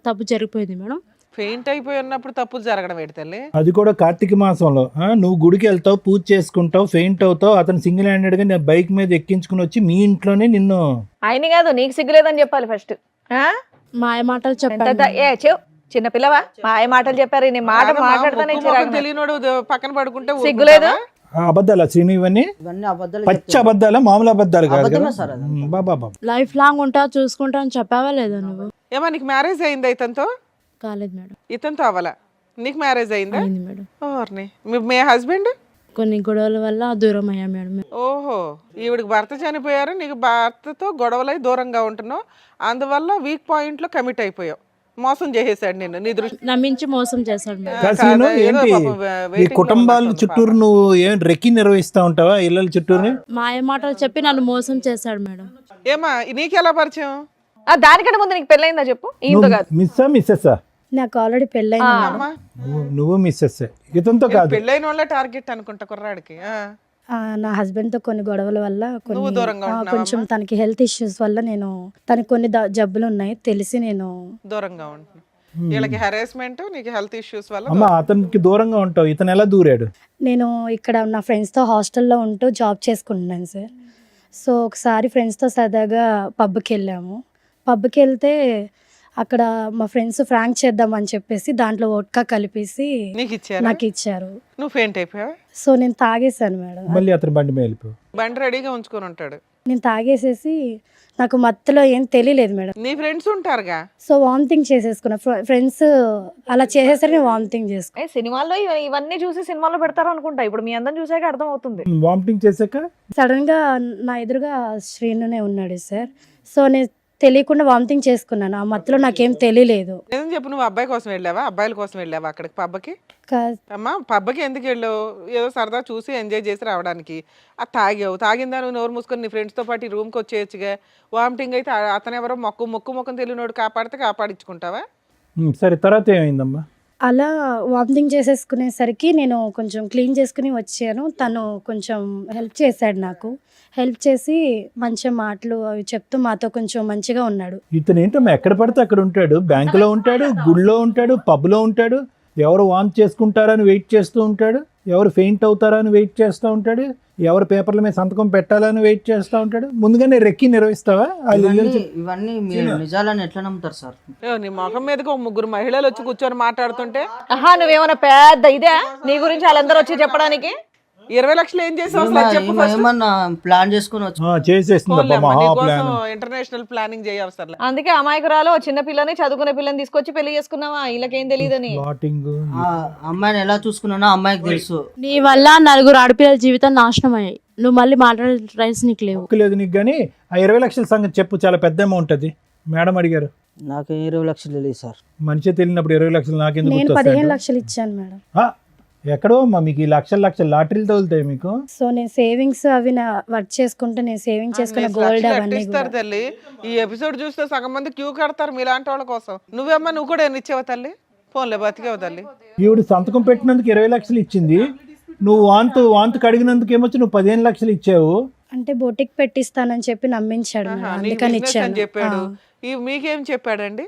తప్పు జరిగిపోయింది మేడం. ఫెయింట్ అయిపోయి ఉన్నప్పుడు తప్పులు జరగడం ఏంటి తల్లి? అది కూడా కార్తీక మాసంలో. నువ్వు గుడికి వెళ్తావు, పూజ చేసుకుంటావు, ఫెయింట్ అవుతావు, అతను సింగిల్ హ్యాండెడ్ గా నేను బైక్ మీద ఎక్కించుకుని వచ్చి మీ ఇంట్లోనే నిన్ను. ఆయన కాదు, నీకు సిగ్గులేదని చెప్పాలి ఫస్ట్. మాయ మాటలు చెప్పాను. చిన్న పిల్లవా మాయ మాటలు చెప్పారు, నీ మాట కాదమ్మా, మాట్లాడతానే ముక్కు మొఖం తెలియనోడు పక్కన పడుకుంటే సిగ్గులేదు? అబద్ధాలా శ్రీను ఇవన్నీ? ఇవన్నీ అబద్ధాలు పచ్చి చెప్తాను. అబద్ధాలా, మామూలు అబద్ధాలు కాదు అబద్ధమే కదా? సార్ అది. బాబా లైఫ్ లాంగ్ ఉంటా చూసుకుంటా అని చెప్పావా లేదా నువ్వు? ఏమా నీకు మ్యారేజ్ అయిందా ఇతనితో? కాలేదు మేడం. ఇతనితో అవ్వాలా? నీకు మ్యారేజ్ అయిందా? అయింది మేడం. ఓర్ని. మీ హస్బెండ్? కొన్ని గొడవల వల్ల దూరం అయ్యా మేడం. ఓహో, ఈవిడికి భర్త చనిపోయారు, నీకు భర్తతో గొడవలై దూరంగా ఉంటున్నావు, అందువల్ల వీక్ పాయింట్ లో కమిట్ అయిపోయావు. మోసం చేసేసాడు నిన్ను, నీ దృష్టి. నమ్మించి మోసం చేశాడు మేడం. కాశీను కాదా, ఏదో ఏంటి పాపం ఈ waiting లో కుటుంబాల ఉన్నట్టుంది చుట్టూరు పాపం. నువ్వు ఏం రెక్కి నిర్వహిస్తా ఉంటావా ఇళ్ళ చుట్టూరు? మాయ మాటలు చెప్పి నన్ను మోసం చేశాడు మేడం. ఏమా నీకెలా పరిచయం? దానికంటే ముందు నీకు పెళ్ళయిందా చెప్పు. ఈయనతో కాదు. మిస్సా మిస్సెస్సా? నాకు ఆల్రెడీ పెళ్ళైంది మేడం. అమ్మా, నువ్వు మిస్సెస్, ఇతనితో కాదు. పెళ్ళైన వాళ్ళే టార్గెట్ అనుకుంటా కుర్రాడికి. నా హస్బెండ్ తో కొన్ని గొడవల వల్ల నువ్వు దూరంగా ఉంటున్నావా కొంచెం అమ్మా? తనకి హెల్త్ ఇష్యూస్ వల్ల నేను తనకి కొన్ని జబ్బులు ఉన్నాయి తెలిసి నేను దూరంగా ఉంటున్నా. వీళ్ళకి హెరాస్మెంట్, నీకు హెల్త్ ఇష్యూస్ వల్ల అమ్మా అతనికి దూరంగా ఉంటావు, ఇతను ఎలా దూరాడు? నేను ఇక్కడ నా ఫ్రెండ్స్తో హాస్టల్లో ఉంటూ జాబ్ చేసుకుంటున్నాను సార్. సో ఒకసారి ఫ్రెండ్స్తో సరదాగా పబ్కి వెళ్ళాము. పబ్కి వెళ్తే అక్కడ మా ఫ్రెండ్స్ ఫ్రాంక్ చేద్దామని చెప్పేసి దాంట్లో వోడ్కా కలిపేసి నీకు ఇచ్చారా? నాకు ఇచ్చారు. నువ్వు ఫెయింట్ అయిపోయావా? సో నేను తాగేశాను మేడం. మళ్ళీ అతని బండి మీద వెళ్ళిపోయావు. బండి రెడీగా ఉంచుకొని ఉంటాడు. నేను తాగేసేసి నాకు మత్తులో ఏం తెలియలేదు మేడం. నీ ఫ్రెండ్స్ ఉంటారుగా. So vomiting చేసేసుకున్నా. ఫ్రెండ్స్ అలా చేసేసరికి నేను వామిటింగ్ చేసుకున్నా. సినిమాల్లో ఇవన్నీ చూసి సినిమాల్లో పెడతారు అనుకుంటా. ఇప్పుడు మీ అందరం చూసాక అర్థం అవుతుంది. వామిటింగ్ చేశాక సడన్ గా నా ఎదురుగా శ్రీనునే ఉన్నాడు సార్. సో నేను తెలియకుండా వామిటింగ్ చేసుకున్నాను. ఆ మత్తులో నాకేం తెలియలేదు. ఏం చెప్పు, నువ్వు అబ్బాయి కోసం వెళ్ళావా, అబ్బాయిల కోసం వెళ్ళావా అక్కడికి పబ్బకి? కా- అమ్మా, పబ్బకి ఎందుకు వెళ్ళావు? ఏదో సరదా చూసి ఎంజాయ్ చేసి రావడానికి. అది తాగావు, తాగిందా నువ్వు నోరు మూసుకొని నీ ఫ్రెండ్స్తో పాటు ఈ రూమ్కి వచ్చేయచ్చుగా. వామిటింగ్ అయితే అతను ఎవరో మొక్కు తెలియనోడు కాపాడితే కాపాడించుకుంటావా? సరే, తర్వాత ఏమైందమ్మా? అలా వామిటింగ్ చేసేసుకునేసరికి నేను కొంచెం క్లీన్ చేసుకుని వచ్చాను. తను కొంచెం హెల్ప్ చేశాడు నాకు. హెల్ప్ చేసి మంచి మాటలు అవి చెప్తూ మాతో కొంచెం మంచిగా ఉన్నాడు. ఇతను ఏంటమ్మా ఎక్కడ పడితే అక్కడ ఉంటాడు, బ్యాంకులో ఉంటాడు, గుడిలో ఉంటాడు, పబ్లో ఉంటాడు, ఎవరు వాంట్ చేసుకుంటారని వెయిట్ చేస్తూ ఉంటాడు, ఎవరు ఫెయింట్ అవుతారని వెయిట్ చేస్తూ ఉంటాడు, ఎవరు పేపర్ల మీద సంతకం పెట్టాలని వెయిట్ చేస్తూ ఉంటాడు. ముందుగానే రెక్కి నిర్వహిస్తావా? ఇవన్నీ మీరు నిజాలని ఎట్లా నమ్ముతారు సార్? నీ ముఖం మీదకి ఒక 3 మహిళలు వచ్చి కూర్చొని మాట్లాడుతుంటే నువ్వేమన్నా పెద్ద ఇదే నీ గురించి వాళ్ళందరూ వచ్చి చెప్పడానికి? 20 లక్షలు ఏం చేసావు అసలు అది చెప్పు first. ఏమన్నా ప్లాన్ చేసుకుని వచ్చి చేసేసిందమ్మా పోన్లేమ్మా, మహా నీకోసం ప్లాన్. International planning చేయవసరం. అందుకే అమాయకురాలు చిన్న పిల్లని చదువుకునే పిల్లని తీసుకొచ్చి పెళ్లి చేసుకున్నావా? వీళ్ళకేం తెలియదని. ప్లాటింగ్. ఆ అమ్మాయిని ఎలా చూసుకున్నానో అమ్మాయికి తెలుసు. నీ వల్ల 4 ఆడపిల్లల జీవితం నాశనం అయ్యాయి. నువ్వు మళ్ళీ మాట్లాడే రైట్స్ నీకు లేవు. లేదు నీకు, కానీ ఆ 20 లక్షల సంగతి చెప్పు, చాలా పెద్ద అమౌంట్ అది. మేడం అడిగారు. నాకు 20 లక్షలు తెలియదు సార్. మనిషి తెలియనప్పుడు 20 లక్షలు నాకెందుకు నేను గుర్తొస్తాయి? 15 లక్షలు ఇచ్చాను మేడం. ఎక్కడో అమ్మా మీకు ఈ లక్షల లాటరీలు తగులుతాయి మీకు. సో నేను సేవింగ్స్ అవి వర్క్ చేసుకుంటే నేను సేవింగ్ చేసుకున్న గోల్డ్ అవన్నీ ఇస్తారు కూడా. తల్లి. ఈ ఎపిసోడ్ చూస్తే సగం మంది క్యూ కడతారు మీలాంటి వాళ్ళ కోసం. నువ్వేమ్మా, నువ్వు కూడా ఎన్ని ఇచ్చావు తల్లి? ఫోన్లే బతికేవు తల్లి. ఈవిడ సంతకం పెట్టినందుకు 20 లక్షలు ఇచ్చింది. నువ్వు వాంతు కడిగినందుకు ఏమొచ్చి నువ్వు 15 లక్షలు ఇచ్చావు. అంటే బొటిక్ పెట్టిస్తానని చెప్పి నమ్మించాడు మేడం. నీ అందుకని బిజినెస్ అని ఇచ్చాను. చెప్పాడు. ఆ. మీకేం చెప్పాడండి?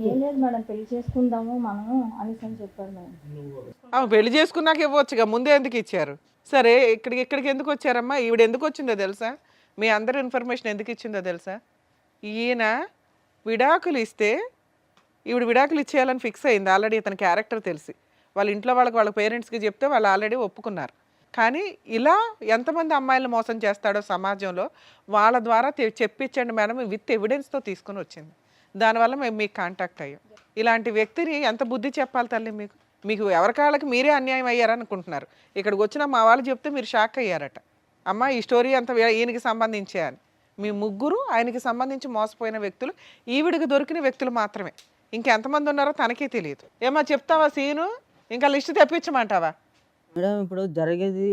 ఏం లేదు మేడం, పెళ్లి చేసుకుందాము మనము అనేసి అని చెప్పారు మేడం. పెళ్లి చేసుకున్నాక ఇవ్వచ్చుగా, ముందే ఎందుకు ఇచ్చారు? సరే, ఇక్కడికి ఎందుకు వచ్చారమ్మా? ఈవిడ ఎందుకు వచ్చిందో తెలుసా? మీ అందరి ఇన్ఫర్మేషన్ ఎందుకు ఇచ్చిందో తెలుసా? ఈయన విడాకులు ఇస్తే ఈవిడ విడాకులు ఇచ్చేయాలని ఫిక్స్ అయింది ఆల్రెడీ. ఇతని క్యారెక్టర్ తెలిసి వాళ్ళ ఇంట్లో వాళ్ళ పేరెంట్స్కి చెప్తే వాళ్ళు ఆల్రెడీ ఒప్పుకున్నారు. కానీ ఇలా ఎంతమంది అమ్మాయిలను మోసం చేస్తాడో సమాజంలో, వాళ్ళ ద్వారా చెప్పించండి మేడం విత్ ఎవిడెన్స్తో తీసుకుని వచ్చింది. దానివల్ల మేము మీకు కాంటాక్ట్ అయ్యాం. ఇలాంటి వ్యక్తిని ఎంత బుద్ధి చెప్పాలి తల్లి? మీకు ఎవరికాళ్ళకి మీరే అన్యాయం అయ్యారనుకుంటున్నారు. ఇక్కడికి వచ్చిన మా వాళ్ళు చెప్తే మీరు షాక్ అయ్యారట. అమ్మ ఈ స్టోరీ అంతా ఈయనకి సంబంధించే అని. మీ ముగ్గురు ఆయనకి సంబంధించి మోసపోయిన వ్యక్తులు, ఈవిడికి దొరికిన వ్యక్తులు మాత్రమే. ఇంకెంతమంది ఉన్నారో తనకే తెలియదు. ఏమా చెప్తావా సీను? ఇంకా లిస్ట్ తెప్పించమంటావా? మేడం ఇప్పుడు జరిగేది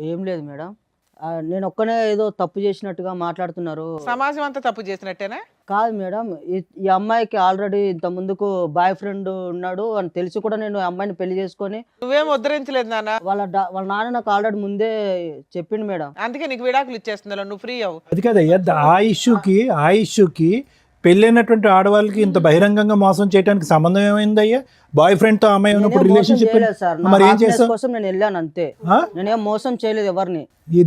ఏం లేదు మేడం. నేను ఒక్కనే ఏదో తప్పు చేసినట్టుగా మాట్లాడుతున్నారు. సమాజం అంతా తప్పు చేసినట్టేనా? కాదు మేడం, ఈ అమ్మాయికి ఆల్రెడీ ఇంత ముందుకు బాయ్ ఫ్రెండ్ ఉన్నాడు అని తెలిసి కూడా నేను ఆ అమ్మాయిని పెళ్లి చేసుకొని. నువ్వేం ఉద్ధరించలేదు నాన్న. వాళ్ళ నాన్న నాకు ఆల్రెడీ ముందే చెప్పిండు మేడం. అందుకే నీకు విడాకులు ఇచ్చేస్తున్నా, నువ్వు ఫ్రీ అవ్వు. అది కదయ్యా, ఆ ఇష్యూకి పెళ్ళైనటువంటి ఆడవాళ్ళకి ఇంత బహిరంగంగా మోసం చేయడానికి సంబంధం ఏమైందయ్యా? బాయ్ ఫ్రెండ్ తో అమ్మాయి ఉన్నప్పుడు రిలేషన్షిప్ మరి ఏం చేస్తావు? కోసం నేను వెళ్ళాను అంతే. నేనేం మోసం చేయలేదు ఎవరిని.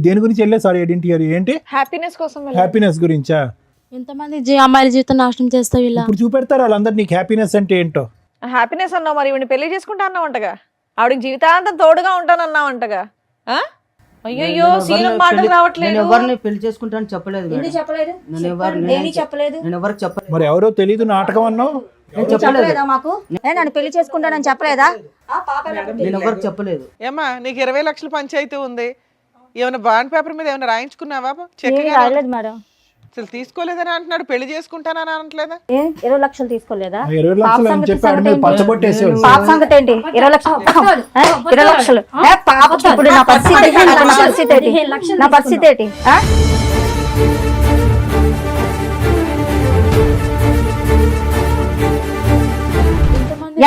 దేని గురించి వెళ్ళే? సారీ ఏంటి? హ్యాపీనెస్ కోసం హ్యాపీనెస్ గురించా? ఎంతమంది అమ్మాయిల జీవితం నాశనం చేస్తావు ఇలా? ఇప్పుడు చూపెడతారు వాళ్ళందరూ నీకు హ్యాపీనెస్ అంటే ఏంటో. హ్యాపీనెస్ అన్నావు, మరి ఈవిని పెళ్లి చేసుకుంటా అన్నావంటగా, ఆవిడకి జీవితాంతం తోడుగా ఉంటానన్నావంటగా. అయ్యో సీను మాటలు రావట్లేదు. నేను ఎవరిని పెళ్లి చేసుకుంటానని చెప్పలేదు ఎందుకు మేడం. చెప్పలేదు? నేను చెప్పలేదు. నేను ఎవరికి చెప్పలేదు. మరి ఎవరో తెలీదు నాటకం అన్నావు. చెప్పలేదా మాకు? నన్ను పెళ్లి చేసుకుంటానని చెప్పలేదా? నేను ఎవరికి చెప్పలేదు. ఏమ్మా నీకు 20 లక్షల పంచాయతీ ఉంది, ఏమైనా బాండ్ పేపర్ మీద ఏమైనా రాయించుకున్నావా? ఏమీ రాయలేదు మేడం. అసలు తీసుకోలేదని అంటున్నాడు, పెళ్లి చేసుకుంటానని అనట్లేదా? 20 లక్షలు తీసుకోలేదా? 20 లక్షలు అని చెప్పాడు, మీరు పచ్చబొట్టేసేవాడు. పాప సంగతి ఏంటి? 20 లక్షలు 20 లక్షలు పాపకి ఇప్పుడు నా పరిస్థితి నా పరిస్థితి ఏంటి?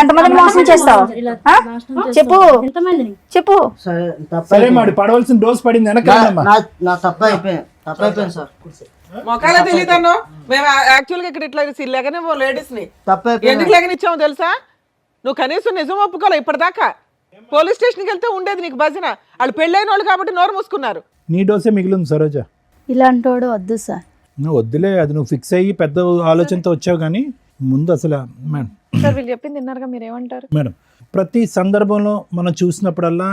ఎంతమందిని మోసం చేస్తావు? చెప్పు చెప్పు. సరే మరి పడవలసిన డోస్ పడింది వెనకాలమ్మా. నా తప్ప అయిపోయింది సార్. మొక్కలే తెలియదన్నో. మేము యాక్చువల్గా ఇక్కడ ఇట్లా లేకనే లేడీస్ ని ఎందుకు లేకనిచ్చామో తెలుసా? నువ్వు కనీసం నిజం ఒప్పుకోలే ఇప్పటిదాకా. పోలీస్ స్టేషన్కి వెళ్తే ఉండేది నీకు భజన. వాళ్ళు పెళ్ళైన వాళ్ళు కాబట్టి నోరు మూసుకున్నారు. నీ డోసే మిగిలింది సరోజ. ఇలాంటోడు వద్దు సార్. నువ్వు వద్దులే, అది నువ్వు ఫిక్స్ అయ్యి పెద్ద ఆలోచనతో వచ్చావు. కానీ ముందు అసలు మేడం సార్ వీళ్ళు చెప్పింది విన్నారుగా, మీరు ఏమంటారు? మేడం ప్రతి సందర్భంలో మనం చూసినప్పుడల్లా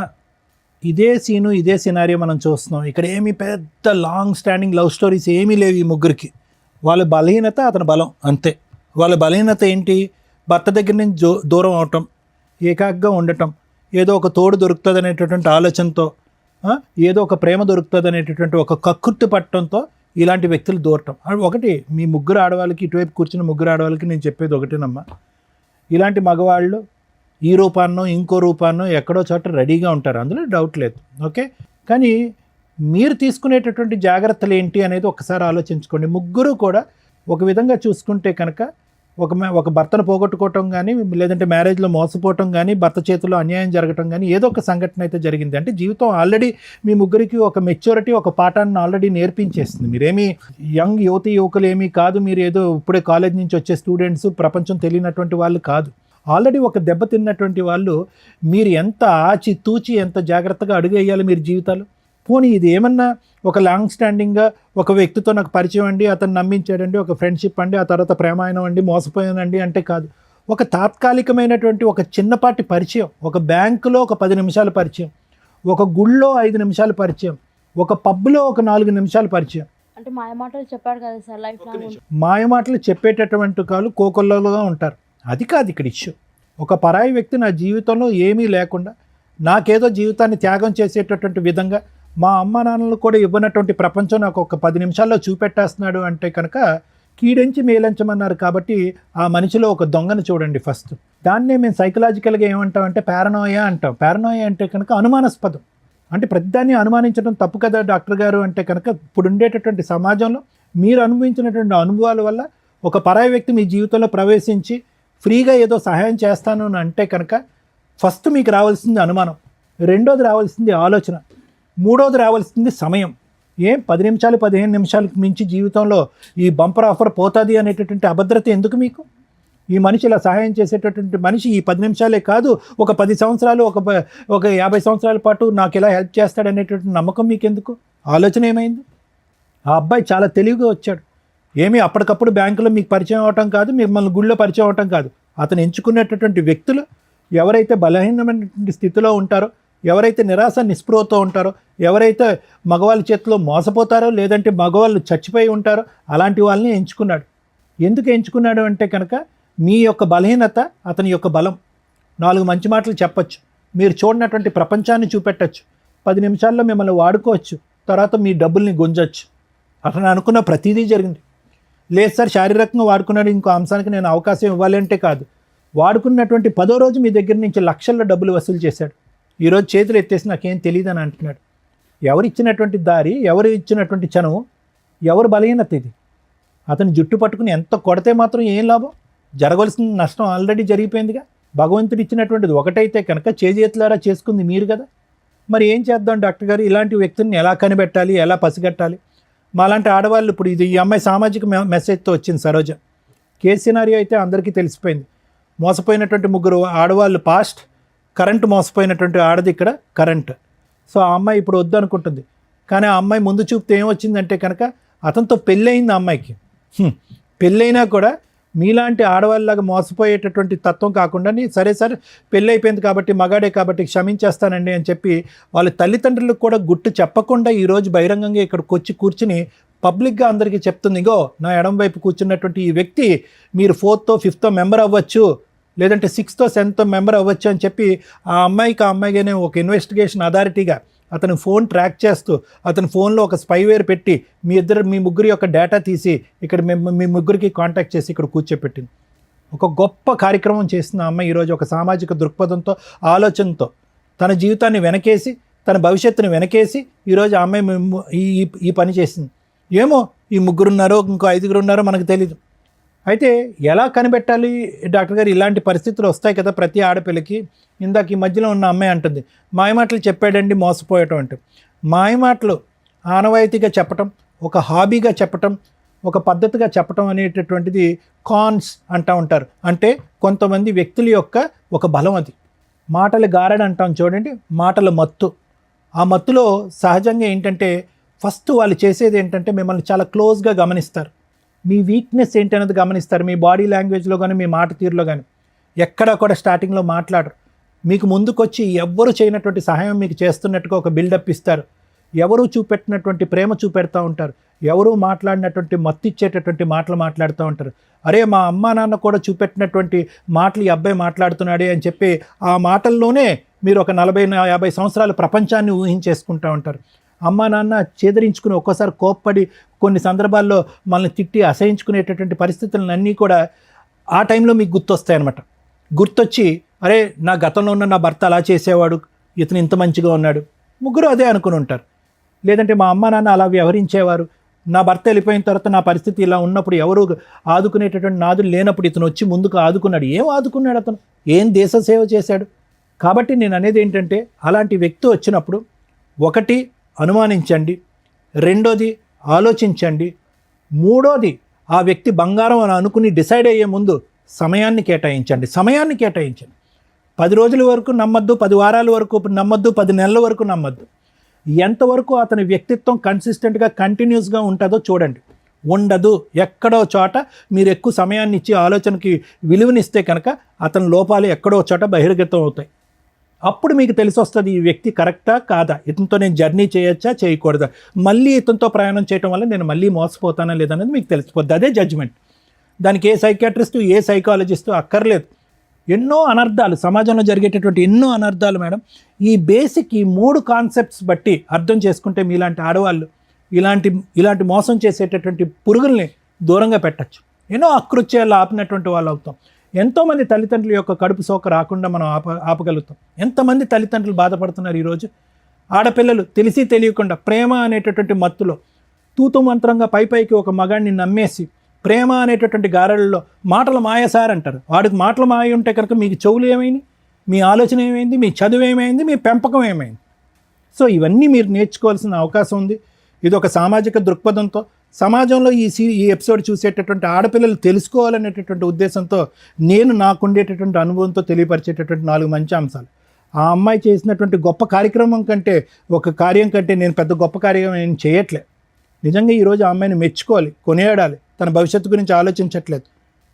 ఇదే సీను ఇదే సినారియో మనం చూస్తున్నాం. ఇక్కడ ఏమి పెద్ద లాంగ్ స్టాండింగ్ లవ్ స్టోరీస్ ఏమీ లేవు ఈ ముగ్గురికి. వాళ్ళ బలహీనత అతని బలం అంతే. వాళ్ళ బలహీనత ఏంటి? భర్త దగ్గర నుంచి దూరం అవటం, ఏకాగ్గా ఉండటం, ఏదో ఒక తోడు దొరుకుతుంది అనేటటువంటి ఆలోచనతో, ఏదో ఒక ప్రేమ దొరుకుతుంది అనేటటువంటి ఒక కక్కుర్తి పట్టడంతో ఇలాంటి వ్యక్తులు దూరటం. ఒకటి మీ ముగ్గురు ఆడవాళ్ళకి, ఇటువైపు కూర్చున్న ముగ్గురు ఆడవాళ్ళకి నేను చెప్పేది ఒకటేనమ్మా, ఇలాంటి మగవాళ్ళు ఈ రూపాన్నో ఇంకో రూపాన్నో ఎక్కడో చోట రెడీగా ఉంటారు, అందులో డౌట్ లేదు. ఓకే, కానీ మీరు తీసుకునేటటువంటి జాగ్రత్తలు ఏంటి అనేది ఒకసారి ఆలోచించుకోండి. ముగ్గురు కూడా ఒక విధంగా చూసుకుంటే కనుక ఒక భర్తను పోగొట్టుకోవటం కానీ, లేదంటే మ్యారేజ్లో మోసపోవటం కానీ, భర్త చేతిలో అన్యాయం జరగటం కానీ ఏదో ఒక సంఘటన అయితే జరిగింది. అంటే జీవితం ఆల్రెడీ మీ ముగ్గురికి ఒక మెచ్యూరిటీ, ఒక పాఠాన్ని ఆల్రెడీ నేర్పించేస్తుంది. మీరేమీ యంగ్ యువకులు ఏమీ కాదు, మీరు ఏదో ఇప్పుడే కాలేజ్ నుంచి వచ్చే స్టూడెంట్స్, ప్రపంచం తెలియనటువంటి వాళ్ళు కాదు. ఆల్రెడీ ఒక దెబ్బ తిన్నటువంటి వాళ్ళు. మీరు ఎంత ఆచి తూచి ఎంత జాగ్రత్తగా అడుగు వేయాలి మీరు జీవితాలు. పోనీ ఇది ఏమన్నా ఒక లాంగ్ స్టాండింగ్గా ఒక వ్యక్తితో నాకు పరిచయం అండి, అతను నమ్మించాడండి, ఒక ఫ్రెండ్షిప్ అండి, ఆ తర్వాత ప్రేమాయణం అండి, మోసపోయానండి అంటే కాదు. ఒక తాత్కాలికమైనటువంటి ఒక చిన్నపాటి పరిచయం, ఒక బ్యాంకులో ఒక 10 నిమిషాల పరిచయం, ఒక గుళ్ళో 5 నిమిషాల పరిచయం, ఒక పబ్లో ఒక 4 నిమిషాల పరిచయం. అంటే మాయ మాటలు చెప్పాడు కదా సార్, లైఫ్ లాంగ్ మాయ మాటలు చెప్పేటటువంటి కాళ్ళు కోకొల్లలుగా ఉంటారు. అది కాదు ఇక్కడ ఇష్యూ. ఒక పరాయి వ్యక్తి నా జీవితంలో ఏమీ లేకుండా నాకేదో జీవితాన్ని త్యాగం చేసేటటువంటి విధంగా, మా అమ్మ నాన్నలు కూడా ఇవ్వనటువంటి ప్రపంచం నాకు ఒక 10 నిమిషాల్లో చూపెట్టేస్తున్నాడు అంటే కనుక కీడెంచి మేలంచమన్నారు. కాబట్టి ఆ మనిషిలో ఒక దొంగను చూడండి ఫస్ట్. దాన్నే మేము సైకలాజికల్గా ఏమంటామంటే పారనోయా అంటాం. పారనోయా అంటే కనుక అనుమానాస్పదం. అంటే ప్రతిదాన్ని అనుమానించడం తప్పు కదా డాక్టర్ గారు అంటే కనుక, ఇప్పుడు ఉండేటటువంటి సమాజంలో మీరు అనుభవించినటువంటి అనుభవాల వల్ల ఒక పరాయి వ్యక్తి మీ జీవితంలో ప్రవేశించి ఫ్రీగా ఏదో సహాయం చేస్తాను అని అంటే కనుక ఫస్ట్ మీకు రావాల్సింది అనుమానం. రెండోది రావాల్సింది ఆలోచన, మూడోది రావాల్సింది సమయం. 10 నిమిషాలు 15 నిమిషాలకు మించి జీవితంలో ఈ బంపర్ ఆఫర్ పోతుంది అనేటటువంటి అభద్రత ఎందుకు మీకు? ఈ మనిషి ఇలా సహాయం చేసేటటువంటి మనిషి ఈ 10 నిమిషాలే కాదు, ఒక 10 సంవత్సరాలు, ఒక 50 సంవత్సరాల పాటు నాకు ఇలా హెల్ప్ చేస్తాడనేటటువంటి నమ్మకం మీకు ఎందుకు? ఆలోచన ఏమైంది? ఆ అబ్బాయి చాలా తెలివిగా వచ్చాడు. ఏమీ అప్పటికప్పుడు బ్యాంకులో మీకు పరిచయం అవటం కాదు, మిమ్మల్ని గుళ్ళో పరిచయం అవటం కాదు. అతను ఎంచుకునేటటువంటి వ్యక్తులు ఎవరైతే బలహీనమైనటువంటి స్థితిలో ఉంటారో, ఎవరైతే నిరాశ నిస్పృహతో ఉంటారో, ఎవరైతే మగవాళ్ళ చేతిలో మోసపోతారో, లేదంటే మగవాళ్ళు చచ్చిపోయి ఉంటారో, అలాంటి వాళ్ళని ఎంచుకున్నాడు. ఎందుకు ఎంచుకున్నాడు అంటే కనుక మీ యొక్క బలహీనత అతని యొక్క బలం. 4 మంచి మాటలు చెప్పచ్చు, మీరు చూడనటువంటి ప్రపంచాన్ని చూపెట్టచ్చు, 10 నిమిషాల్లో మిమ్మల్ని వాడుకోవచ్చు, తర్వాత మీ డబ్బుల్ని గుంజచ్చు. అతను అనుకున్న ప్రతిదీ జరిగింది. లేదు సార్ శారీరకంగా వాడుకున్నాడు, ఇంకో అంశానికి నేను అవకాశం ఇవ్వాలి అంటే కాదు. వాడుకున్నటువంటి 10వ రోజు మీ దగ్గర నుంచి లక్షల్లో డబ్బులు వసూలు చేశాడు. ఈరోజు చేతులు ఎత్తేసి నాకేం తెలియదు అని అంటున్నాడు. ఎవరు ఇచ్చినటువంటి దారి, ఎవరు ఇచ్చినటువంటి చనువు, ఎవరు బలహీనత ఇది? అతను జుట్టు పట్టుకుని ఎంత కొడితే మాత్రం ఏం లాభం? జరగవలసిన నష్టం ఆల్రెడీ జరిగిపోయిందిగా. భగవంతుడు ఇచ్చినటువంటిది ఒకటైతే కనుక చేతులారా చేసుకుంది మీరు కదా. మరి ఏం చేద్దాం డాక్టర్ గారు? ఇలాంటి వ్యక్తుల్ని ఎలా కనిపెట్టాలి, ఎలా పసిగట్టాలి? మాలాంటి ఆడవాళ్ళు ఇప్పుడు ఈ అమ్మాయి సామాజిక మెసేజ్తో వచ్చింది సరోజ. కేసు సినారియో అయితే అందరికీ తెలిసిపోయింది. మోసపోయినటువంటి 3 ఆడవాళ్ళు పాస్ట్, కరెంట్ మోసపోయినటువంటి ఆడది ఇక్కడ కరెంట్. సో ఆ అమ్మాయి ఇప్పుడు వద్దు అనుకుంటుంది. కానీ ఆ అమ్మాయి ముందు చూపుతో ఏమొచ్చిందంటే కనుక అతనితో పెళ్ళయింది. ఆ అమ్మాయికి పెళ్ళైనా కూడా మీలాంటి ఆడవాళ్ళలాగా మోసపోయేటటువంటి తత్వం కాకుండా సరే పెళ్ళి అయిపోయింది కాబట్టి మగాడే కాబట్టి క్షమించేస్తానండి అని చెప్పి వాళ్ళ తల్లిదండ్రులకు కూడా గుట్టు చెప్పకుండా ఈరోజు బహిరంగంగా ఇక్కడికి వచ్చి కూర్చుని పబ్లిక్గా అందరికీ చెప్తుంది, ఇగో నా ఎడం వైపు కూర్చున్నటువంటి ఈ వ్యక్తి మీరు 4th 5th మెంబర్ అవ్వచ్చు, లేదంటే 6th 7th మెంబర్ అవ్వచ్చు అని చెప్పి ఆ అమ్మాయిగానే ఒక ఇన్వెస్టిగేషన్ అథారిటీగా అతను ఫోన్ ట్రాక్ చేస్తూ అతని ఫోన్లో ఒక స్పైవేర్ పెట్టి మీ ముగ్గురి యొక్క డేటా తీసి ఇక్కడ మీ ముగ్గురికి కాంటాక్ట్ చేసి ఇక్కడ కూర్చోపెట్టింది. ఒక గొప్ప కార్యక్రమం చేసిన అమ్మాయి ఈరోజు ఒక సామాజిక దృక్పథంతో, ఆలోచనతో తన జీవితాన్ని వెనకేసి, తన భవిష్యత్తుని వెనకేసి ఈరోజు ఆ అమ్మాయి ఈ పని చేసింది. ఏమో ఈ 3 ఉన్నారో ఇంకో 5 ఉన్నారో మనకు తెలీదు. అయితే ఎలా కనిపెట్టాలి డాక్టర్ గారు? ఇలాంటి పరిస్థితులు వస్తాయి కదా ప్రతి ఆడపిల్లకి. ఇందాక ఈ మధ్యలో ఉన్న అమ్మాయి అంటుంది, మాయమాటలు చెప్పాడండి మోసపోయటం అంటే. మాయమాటలు ఆనవాయితీగా చెప్పటం, ఒక హాబీగా చెప్పటం, ఒక పద్ధతిగా చెప్పటం అనేటటువంటిది కాన్స్ అంటూ ఉంటారు. అంటే కొంతమంది వ్యక్తుల యొక్క ఒక బలం అది. మాటలు గారడి అంటాం చూడండి, మాటల మత్తు. ఆ మత్తులో సహజంగా ఏంటంటే ఫస్ట్ వాళ్ళు చేసేది ఏంటంటే మిమ్మల్ని చాలా క్లోజ్గా గమనిస్తారు. మీ వీక్నెస్ ఏంటనేది గమనిస్తారు. మీ బాడీ లాంగ్వేజ్లో కానీ, మీ మాట తీరులో కానీ. ఎక్కడా కూడా స్టార్టింగ్లో మాట్లాడరు. మీకు ముందుకొచ్చి ఎవ్వరు చేయనటువంటి సహాయం మీకు చేస్తున్నట్టుగా ఒక బిల్డప్ ఇస్తారు. ఎవరు చూపెట్టినటువంటి ప్రేమ చూపెడతా ఉంటారు. ఎవరు మాట్లాడినటువంటి మత్తిచ్చేటటువంటి మాటలు మాట్లాడుతూ ఉంటారు. అరే మా అమ్మా నాన్న కూడా చూపెట్టినటువంటి మాటలు ఈ అబ్బాయి మాట్లాడుతున్నాడే అని చెప్పి ఆ మాటల్లోనే మీరు ఒక 40-50 సంవత్సరాల ప్రపంచాన్ని ఊహించేసుకుంటూ ఉంటారు. అమ్మా నాన్న చేదరించుకుని ఒక్కోసారి కోప్పడి కొన్ని సందర్భాల్లో మనల్ని తిట్టి అసహించుకునేటటువంటి పరిస్థితులన్నీ కూడా ఆ టైంలో మీకు గుర్తొస్తాయి అన్నమాట. గుర్తొచ్చి అరే నా గతంలో ఉన్న నా భర్త అలా చేసేవాడు, ఇతను ఇంత మంచిగా ఉన్నాడు, ముగ్గురు అదే అనుకుని ఉంటారు. లేదంటే మా అమ్మ నాన్న అలా వ్యవహరించేవారు, నా భర్త వెళ్ళిపోయిన తర్వాత నా పరిస్థితి ఇలా ఉన్నప్పుడు ఎవరు ఆదుకునేటటువంటి నాదులు లేనప్పుడు ఇతను వచ్చి ముందుకు ఆదుకున్నాడు. ఏం ఆదుకున్నాడు అతను? ఏం దేశ సేవ చేశాడు? కాబట్టి నేను అనేది ఏంటంటే అలాంటి వ్యక్తి వచ్చినప్పుడు ఒకటి అనుమానించండి, రెండోది ఆలోచించండి, మూడోది ఆ వ్యక్తి బంగారం అని అనుకుని డిసైడ్ అయ్యే ముందు సమయాన్ని కేటాయించండి. 10 రోజుల వరకు నమ్మద్దు, 10 వారాల వరకు నమ్మద్దు, 10 నెలల వరకు నమ్మద్దు. ఎంతవరకు అతని వ్యక్తిత్వం కన్సిస్టెంట్గా కంటిన్యూస్గా ఉంటుందో చూడండి. ఉండదు, ఎక్కడో చోట మీరు ఎక్కువ సమయాన్ని ఇచ్చి ఆలోచనకి విలువనిస్తే కనుక అతని లోపాలు ఎక్కడో చోట బహిర్గతం అవుతాయి. అప్పుడు మీకు తెలిసి వస్తుంది ఈ వ్యక్తి కరెక్టా కాదా, ఇతనితో నేను జర్నీ చేయొచ్చా చేయకూడదా, మళ్ళీ ఇతనితో ప్రయాణం చేయడం వల్ల నేను మళ్ళీ మోసపోతానా లేదనేది మీకు తెలిసిపోద్ది. అదే జడ్జిమెంట్. దానికి ఏ సైకియాట్రిస్టు ఏ సైకాలజిస్టు అక్కర్లేదు. ఎన్నో అనర్థాలు సమాజంలో జరిగేటటువంటి ఎన్నో అనర్థాలు మేడం ఈ బేసిక్ ఈ 3 కాన్సెప్ట్స్ బట్టి అర్థం చేసుకుంటే మీలాంటి ఆడవాళ్ళు ఇలాంటి మోసం చేసేటటువంటి పురుగుల్ని దూరంగా పెట్టచ్చు. ఎన్నో అకృత్యాలు ఆపినటువంటి వాళ్ళు అవుతాం. ఎంతోమంది తల్లిదండ్రుల యొక్క కడుపు సోక రాకుండా మనం ఆపగలుగుతాం. ఎంతమంది తల్లిదండ్రులు బాధపడుతున్నారు ఈరోజు. ఆడపిల్లలు తెలిసి తెలియకుండా ప్రేమ అనేటటువంటి మత్తులో తూతు మంత్రంగా పైకి ఒక మగాడిని నమ్మేసి ప్రేమ అనేటటువంటి గారెల్లో మాటల మాయ సార్ అంటారు. వాడికి మాటలు మాయ ఉంటే కనుక మీకు చెవులు ఏమైనాయి? మీ ఆలోచన ఏమైంది, మీ చదువు ఏమైంది, మీ పెంపకం ఏమైంది? సో ఇవన్నీ మీరు నేర్చుకోవాల్సిన అవకాశం ఉంది. ఇది ఒక సామాజిక దృక్పథంతో సమాజంలో ఈ ఎపిసోడ్ చూసేటటువంటి ఆడపిల్లలు తెలుసుకోవాలనేటటువంటి ఉద్దేశంతో నేను నాకుండేటటువంటి అనుభవంతో తెలియపరిచేటటువంటి 4 మంచి అంశాలు. ఆ అమ్మాయి చేసినటువంటి గొప్ప కార్యక్రమం కంటే, ఒక కార్యం కంటే నేను పెద్ద గొప్ప కార్యం నేను చేయట్లే. నిజంగా ఈరోజు ఆ అమ్మాయిని మెచ్చుకోవాలి, కొనియాడాలి. తన భవిష్యత్తు గురించి ఆలోచించట్లేదు.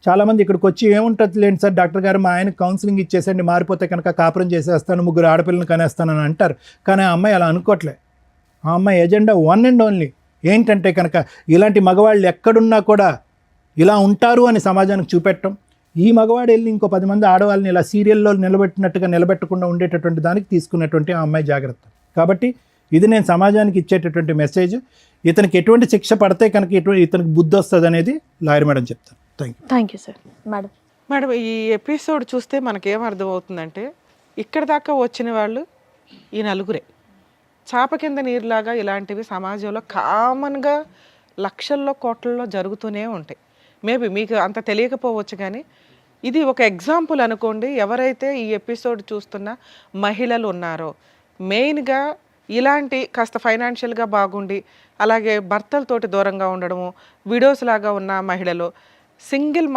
చాలామంది ఇక్కడికి వచ్చి ఏముంటుంది లేండి సార్, డాక్టర్ గారు మా ఆయనకు కౌన్సిలింగ్ ఇచ్చేసండి, మారిపోతే కనుక కాపురం చేసేస్తాను, 3 ఆడపిల్లలను కనేస్తానని అంటారు. కానీ ఆ అమ్మాయి అలా అనుకోవట్లే. ఆ అమ్మాయి ఎజెండా 1 and only ఏంటంటే కనుక ఇలాంటి మగవాళ్ళు ఎక్కడున్నా కూడా ఇలా ఉంటారు అని సమాజానికి చూపెట్టడం. ఈ మగవాడు వెళ్ళి ఇంకో 10 మంది ఆడవాళ్ళని ఇలా సీరియల్లో నిలబెట్టకుండా ఉండేటటువంటి దానికి తీసుకున్నటువంటి ఆ అమ్మాయి జాగ్రత్త. కాబట్టి ఇది నేను సమాజానికి ఇచ్చేటటువంటి మెసేజ్. ఇతనికి ఎటువంటి శిక్ష పడితే కనుక ఇతనికి బుద్ధి వస్తుంది అనేది లాయర్ మేడం చెప్తాను. Thank you sir. Madam, madam ఈ ఎపిసోడ్ చూస్తే మనకేం అర్థమవుతుందంటే, ఇక్కడ దాకా వచ్చిన వాళ్ళు ఈ నలుగురే. చాప కింద నీరులాగా ఇలాంటివి సమాజంలో కామన్గా లక్షల్లో కోట్లలో జరుగుతూనే ఉంటాయి. మేబీ మీకు అంత తెలియకపోవచ్చు, కానీ ఇది ఒక ఎగ్జాంపుల్ అనుకోండి. ఎవరైతే ఈ ఎపిసోడ్ చూస్తున్న మహిళలు ఉన్నారో, మెయిన్గా ఇలాంటి కాస్త ఫైనాన్షియల్గా బాగుండి అలాగే భర్తలతోటి దూరంగా ఉండడము, విడోస్ లాగా ఉన్న మహిళలు, సింగిల్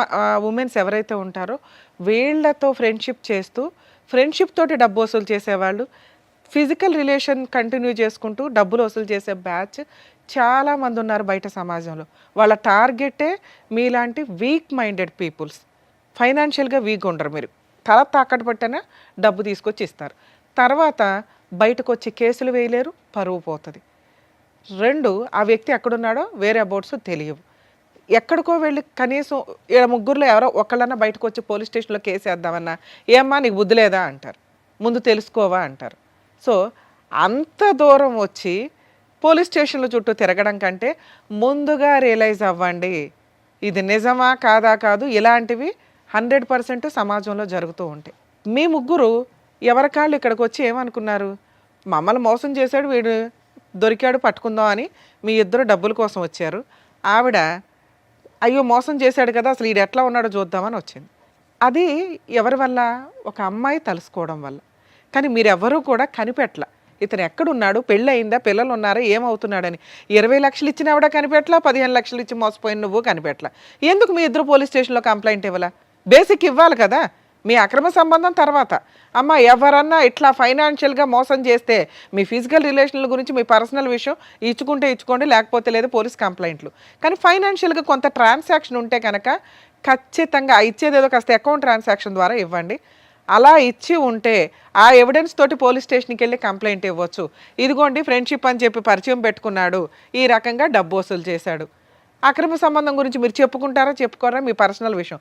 ఉమెన్స్ ఎవరైతే ఉంటారో వీళ్ళతో ఫ్రెండ్షిప్ చేస్తూ ఫ్రెండ్షిప్ తోటి డబ్బు వసూలు చేసేవాళ్ళు, ఫిజికల్ రిలేషన్ కంటిన్యూ చేసుకుంటూ డబ్బులు వసూలు చేసే బ్యాచ్ చాలామంది ఉన్నారు బయట సమాజంలో. వాళ్ళ టార్గెటే మీలాంటి వీక్ మైండెడ్ పీపుల్స్. ఫైనాన్షియల్గా వీక్ ఉండరు, మీరు తల తాకట్టు పట్టినా డబ్బు తీసుకొచ్చి ఇస్తారు. తర్వాత బయటకు వచ్చి కేసులు వేయలేరు, పరువు పోతుంది. 2, ఆ వ్యక్తి ఎక్కడున్నాడో వేరే అబౌట్స్ తెలియవు. ఎక్కడికో వెళ్ళి కనీసం 3 ఎవరో ఒకళ్ళన్నా బయటకు వచ్చి పోలీస్ స్టేషన్లో కేసు వేద్దామన్నా, ఏమ్మా నీకు బుద్ధి లేదా అంటారు, ముందు తెలుసుకోవా అంటారు. సో అంత దూరం వచ్చి పోలీస్ స్టేషన్ల చుట్టూ తిరగడం కంటే ముందుగా రియలైజ్ అవ్వండి, ఇది నిజమా కాదా కాదు. ఇలాంటివి 100% సమాజంలో జరుగుతూ ఉంటాయి. మీ 3 ఎవరికాళ్ళు ఇక్కడికి వచ్చి ఏమనుకున్నారు, మమ్మల్ని మోసం చేశాడు వీడు, దొరికాడు పట్టుకుందాం అని మీ 2 డబ్బుల కోసం వచ్చారు. ఆవిడ అయ్యో మోసం చేశాడు కదా, అసలు వీడు ఎట్లా ఉన్నాడో చూద్దామని వచ్చింది. అది ఎవరి వల్ల? ఒక అమ్మాయి తలుసుకోవడం వల్ల. కానీ మీరెవరూ కూడా కనిపెట్ల, ఇతను ఎక్కడున్నాడు, పెళ్ళి అయిందా, పిల్లలు ఉన్నారా, ఏమవుతున్నాడని. 20 లక్షలు ఇచ్చిన ఆవిడ కనిపెట్ల, 15 లక్షలు ఇచ్చి మోసపోయిన నువ్వు కనిపెట్ల. ఎందుకు మీ 2 పోలీస్ స్టేషన్లో కంప్లైంట్ ఇవ్వాలా? బేసిక్ ఇవ్వాలి కదా. మీ అక్రమ సంబంధం తర్వాత, అమ్మ ఎవరన్నా ఇట్లా ఫైనాన్షియల్గా మోసం చేస్తే మీ ఫిజికల్ రిలేషన్ల గురించి మీ పర్సనల్ విషయం ఇచ్చుకుంటే ఇచ్చుకోండి, లేకపోతే లేదు పోలీస్ కంప్లైంట్లు. కానీ ఫైనాన్షియల్గా కొంత ట్రాన్సాక్షన్ ఉంటే కనుక ఖచ్చితంగా ఇచ్చేదేదో కాస్త అకౌంట్ ట్రాన్సాక్షన్ ద్వారా ఇవ్వండి. అలా ఇచ్చి ఉంటే ఆ ఎవిడెన్స్ తోటి పోలీస్ స్టేషన్కి వెళ్ళి కంప్లైంట్ ఇవ్వచ్చు. ఇదిగోండి ఫ్రెండ్షిప్ అని చెప్పి పరిచయం పెట్టుకున్నాడు, ఈ రకంగా డబ్బు వసూలు చేశాడు. అక్రమ సంబంధం గురించి మీరు చెప్పుకుంటారా చెప్పుకోరా, మీ పర్సనల్ విషయం.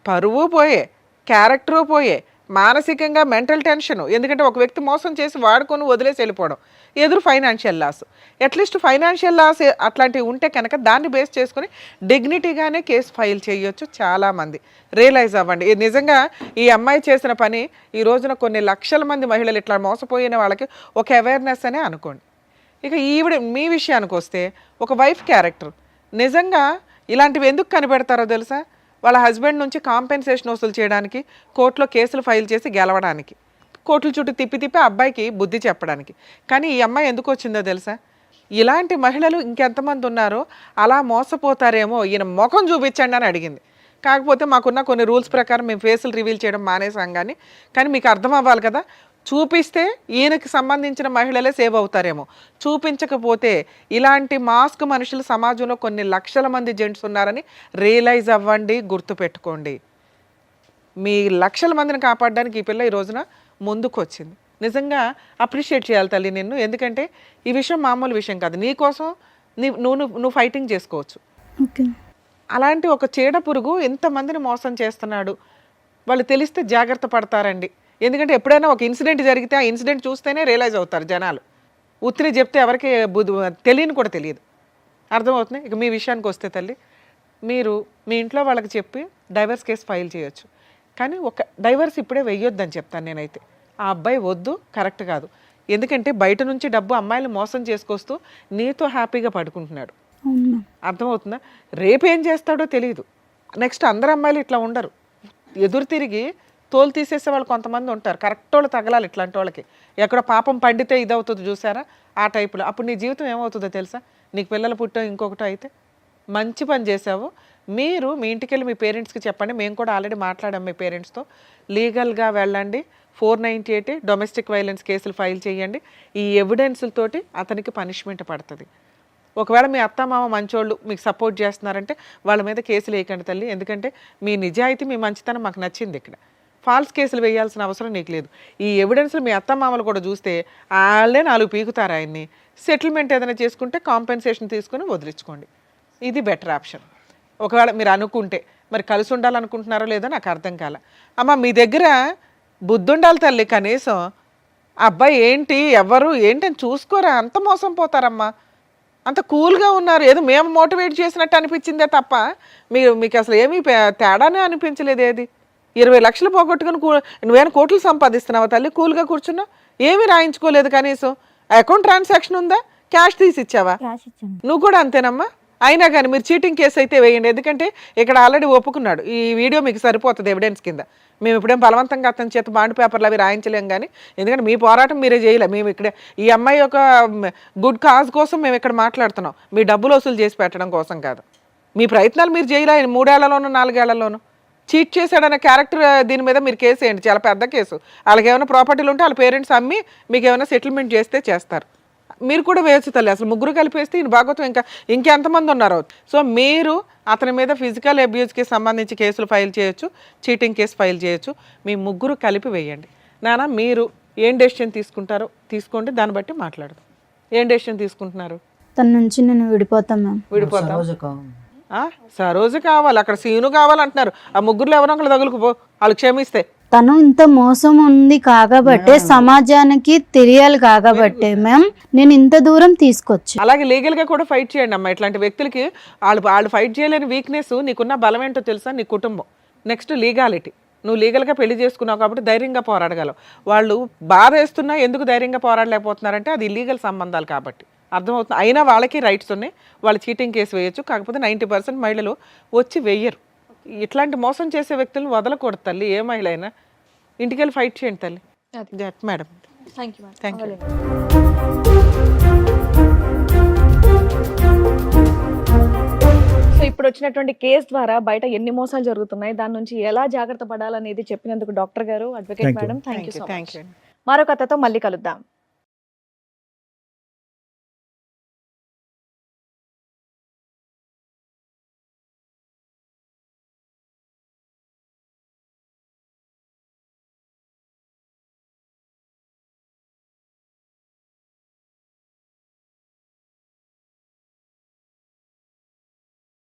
పరువు పోయే, క్యారెక్టరు పోయే, మానసికంగా మెంటల్ టెన్షను. ఎందుకంటే ఒక వ్యక్తి మోసం చేసి వాడుకొని వదిలేసి వెళ్ళిపోవడం, ఎదురు financial loss. At least financial loss అట్లాంటివి ఉంటే కనుక దాన్ని బేస్ చేసుకొని డిగ్నిటీగానే కేసు ఫైల్ చేయొచ్చు. చాలామంది రియలైజ్ అవ్వండి. నిజంగా ఈ అమ్మాయి చేసిన పని ఈ రోజున కొన్ని లక్షల మంది మహిళలు ఇట్లా మోసపోయిన వాళ్ళకి ఒక అవేర్నెస్ అనే అనుకోండి. ఇక ఈవిడ మీ విషయానికి వస్తే ఒక వైఫ్ క్యారెక్టర్. నిజంగా ఇలాంటివి ఎందుకు కనిపెడతారో తెలుసా? వాళ్ళ హస్బెండ్ నుంచి కాంపెన్సేషన్ వసూలు చేయడానికి, కోర్టులో కేసులు ఫైల్ చేసి గెలవడానికి, కోర్టుల చుట్టూ తిప్పి అబ్బాయికి బుద్ధి చెప్పడానికి. కానీ ఈ అమ్మాయి ఎందుకు వచ్చిందో తెలుసా? ఇలాంటి మహిళలు ఇంకెంతమంది ఉన్నారో అలా మోసపోతారేమో, ఈయన ముఖం చూపించండి అని అడిగింది. కాకపోతే మాకున్న కొన్ని రూల్స్ ప్రకారం మేము ఫేసులు రివీల్ చేయడం మానేసాం. కానీ మీకు అర్థం అవ్వాలి కదా, చూపిస్తే ఈయనకి సంబంధించిన మహిళలే సేవ్ అవుతారేమో, చూపించకపోతే ఇలాంటి మాస్క్ మనుషులు సమాజంలో కొన్ని లక్షల మంది జెంట్స్ ఉన్నారని రియలైజ్ అవ్వండి, గుర్తుపెట్టుకోండి. మీ లక్షల మందిని కాపాడడానికి ఈ పిల్ల ఈ రోజున ముందుకు వచ్చింది. నిజంగా అప్రిషియేట్ చేయాలి తల్లి నిన్ను. ఎందుకంటే ఈ విషయం మామూలు విషయం కాదు. నీకోసం నువ్వు ఫైటింగ్ చేసుకోవచ్చు. అలాంటి ఒక చీడ పురుగు ఎంతమందిని మోసం చేస్తున్నాడు, వాళ్ళు తెలిస్తే జాగ్రత్త పడతారండి. ఎందుకంటే ఎప్పుడైనా ఒక ఇన్సిడెంట్ జరిగితే ఆ ఇన్సిడెంట్ చూస్తేనే రియలైజ్ అవుతారు జనాలు. ఉత్తిని చెప్తే ఎవరికి తెలియని కూడా తెలియదు. అర్థమవుతుంది. ఇక మీ విషయానికి వస్తే తల్లి, మీరు మీ ఇంట్లో వాళ్ళకి చెప్పి డైవర్స్ కేసు ఫైల్ చేయొచ్చు. కానీ ఒక డైవర్స్ ఇప్పుడే వెయ్యొద్దని చెప్తాను నేనైతే. ఆ అబ్బాయి వద్దు, కరెక్ట్ కాదు. ఎందుకంటే బయట నుంచి డబ్బు అమ్మాయిలు మోసం చేసుకొస్తూ నీతో హ్యాపీగా పడుకుంటున్నాడు. అర్థమవుతుందా? రేపు ఏం చేస్తాడో తెలియదు. నెక్స్ట్ అందరు అమ్మాయిలు ఇట్లా ఉండరు. ఎదురు తిరిగి తోలు తీసేసే వాళ్ళు కొంతమంది ఉంటారు, కరెక్ట్ వాళ్ళు తగలాలి ఇట్లాంటి వాళ్ళకి. ఎక్కడ పాపం పండితే ఇదవుతుంది చూసారా, ఆ టైపులో. అప్పుడు నీ జీవితం ఏమవుతుందో తెలుసా, నీకు పిల్లలు పుట్టో ఇంకొకటో అయితే. మంచి పని చేసావు. మీరు మీ ఇంటికి వెళ్ళి మీ పేరెంట్స్కి చెప్పండి, మేము కూడా ఆల్రెడీ మాట్లాడాం మీ పేరెంట్స్తో. లీగల్గా వెళ్ళండి, 498 డొమెస్టిక్ వైలెన్స్ కేసులు ఫైల్ చేయండి. ఈ ఎవిడెన్స్లతోటి అతనికి పనిష్మెంట్ పడుతుంది. ఒకవేళ మీ అత్తమామ మంచోళ్ళు మీకు సపోర్ట్ చేస్తున్నారంటే వాళ్ళ మీద కేసులు వేయకండి తల్లి, ఎందుకంటే మీ నిజాయితీ మీ మంచితనం మాకు నచ్చింది. ఇక్కడ ఫాల్స్ కేసులు వేయాల్సిన అవసరం నీకు లేదు. ఈ ఎవిడెన్స్లు మీ అత్తమామలు కూడా చూస్తే వాళ్ళే 4 పీకుతారు ఆయన్ని. సెటిల్మెంట్ ఏదైనా చేసుకుంటే కాంపెన్సేషన్ తీసుకుని వదిలించుకోండి, ఇది బెటర్ ఆప్షన్. ఒకవేళ మీరు అనుకుంటే, మరి కలిసి ఉండాలనుకుంటున్నారో లేదో నాకు అర్థం కాల. అమ్మ మీ దగ్గర బుద్ధి ఉండాలి తల్లి, కనీసం అబ్బాయి ఏంటి ఎవరు ఏంటని చూసుకోరా, అంత మోసం పోతారమ్మా. అంత కూల్గా ఉన్నారు, ఏదో మేము మోటివేట్ చేసినట్టు అనిపించిందే తప్ప మీకు అసలు ఏమీ తేడానే అనిపించలేదు. ఏది 20 లక్షలు పోగొట్టుకుని నువ్వేమైనా కోట్లు సంపాదిస్తున్నావా తల్లి, కూల్గా కూర్చున్నావు, ఏమీ రాయించుకోలేదు కనీసం. అకౌంట్ ట్రాన్సాక్షన్ ఉందా, క్యాష్ తీసి ఇచ్చావా? క్యాష్ ఇచ్చాను. నువ్వు కూడా అంతేనమ్మా. అయినా కానీ మీరు చీటింగ్ కేసు అయితే వేయండి, ఎందుకంటే ఇక్కడ ఆల్రెడీ ఒప్పుకున్నాడు. ఈ వీడియో మీకు సరిపోతుంది ఎవిడెన్స్ కింద. మేము ఇప్పుడేం బలవంతంగా అతని చేత బాండ్ పేపర్లు అవి రాయించలేం, కానీ ఎందుకంటే మీ పోరాటం మీరే చేయలే. మేము ఇక్కడ ఈ అమ్మాయి ఒక గుడ్ కాజ్ కోసం మేము ఇక్కడ మాట్లాడుతున్నాం, మీ డబ్బులు వసూలు చేసి పెట్టడం కోసం కాదు. మీ ప్రయత్నాలు మీరు చేయలే 3 ఏళ్లలోనూ 4 ఏళ్లలోనూ. చీట్ చేశాడనే క్యారెక్టర్ దీని మీద మీరు కేసు వేయండి, చాలా పెద్ద కేసు. వాళ్ళకి ఏమైనా ప్రాపర్టీలు ఉంటే వాళ్ళ పేరెంట్స్ అమ్మి మీకు ఏమైనా సెటిల్మెంట్ చేస్తే చేస్తారు. మీరు కూడా వేయచ్చు తల్లి, అసలు ముగ్గురు కలిపేస్తే ఈయన భాగవతం ఇంకెంతమంది ఉన్నారు. సో మీరు అతని మీద ఫిజికల్ అబ్యూస్కి సంబంధించి కేసులు ఫైల్ చేయొచ్చు, చీటింగ్ కేసు ఫైల్ చేయొచ్చు. మీ ముగ్గురు కలిపి వేయండి. నాన్న మీరు ఏం డెసిషన్ తీసుకుంటారో తీసుకోండి, దాన్ని బట్టి మాట్లాడదాం. ఏం డెసిషన్ తీసుకుంటున్నారు? తన నుంచి నేను విడిపోతాం మ్యామ్. విడిపోతాం. సరోజ కావాలి. సరోజు కావాలి, అక్కడ సీను కావాలంటున్నారు. ఆ ముగ్గురులో ఎవరో ఒకరు తగులుకుపో, వాళ్ళు క్షమిస్తే. తను ఇంత మోసం ఉంది కాకబట్టే, సమాజానికి తెలియాలి కాకబట్టే మ్యామ్ నేను ఇంత దూరం తీసుకొచ్చి. అలాగే లీగల్గా కూడా ఫైట్ చేయండి అమ్మా. ఇట్లాంటి వ్యక్తులకి వాళ్ళు ఫైట్ చేయలేని వీక్నెస్, నీకున్న బలం ఏంటో తెలుసా, నీ కుటుంబం. Next legality. నువ్వు లీగల్గా పెళ్లి చేసుకున్నావు కాబట్టి ధైర్యంగా పోరాడగలవు. వాళ్ళు బాధ వేస్తున్నా ఎందుకు ధైర్యంగా పోరాడలేకపోతున్నారంటే అది ఇల్లీగల్ సంబంధాలు కాబట్టి. అర్థమవుతుంది. అయినా వాళ్ళకి రైట్స్ ఉన్నాయి, వాళ్ళు చీటింగ్ కేసు వేయొచ్చు. కాకపోతే 90% మహిళలు వచ్చి వెయ్యరు. ఇట్లాంటి మోసం చేసే వ్యక్తులను వదలకూడదు తల్లి, ఏ మహిళ అయినా. ఇంటికి వెళ్ళి ఫైట్ చేయండి తల్లి. Madam thank you. Thank you. So ఇప్పుడు వచ్చినటువంటి కేసు ద్వారా బయట ఎన్ని మోసాలు జరుగుతున్నాయి, దాని నుంచి ఎలా జాగ్రత్త పడాలనేది చెప్పినందుకు డాక్టర్ గారు, advocate madam, thank you so much. మరో కథతో మళ్ళీ కలుద్దాం.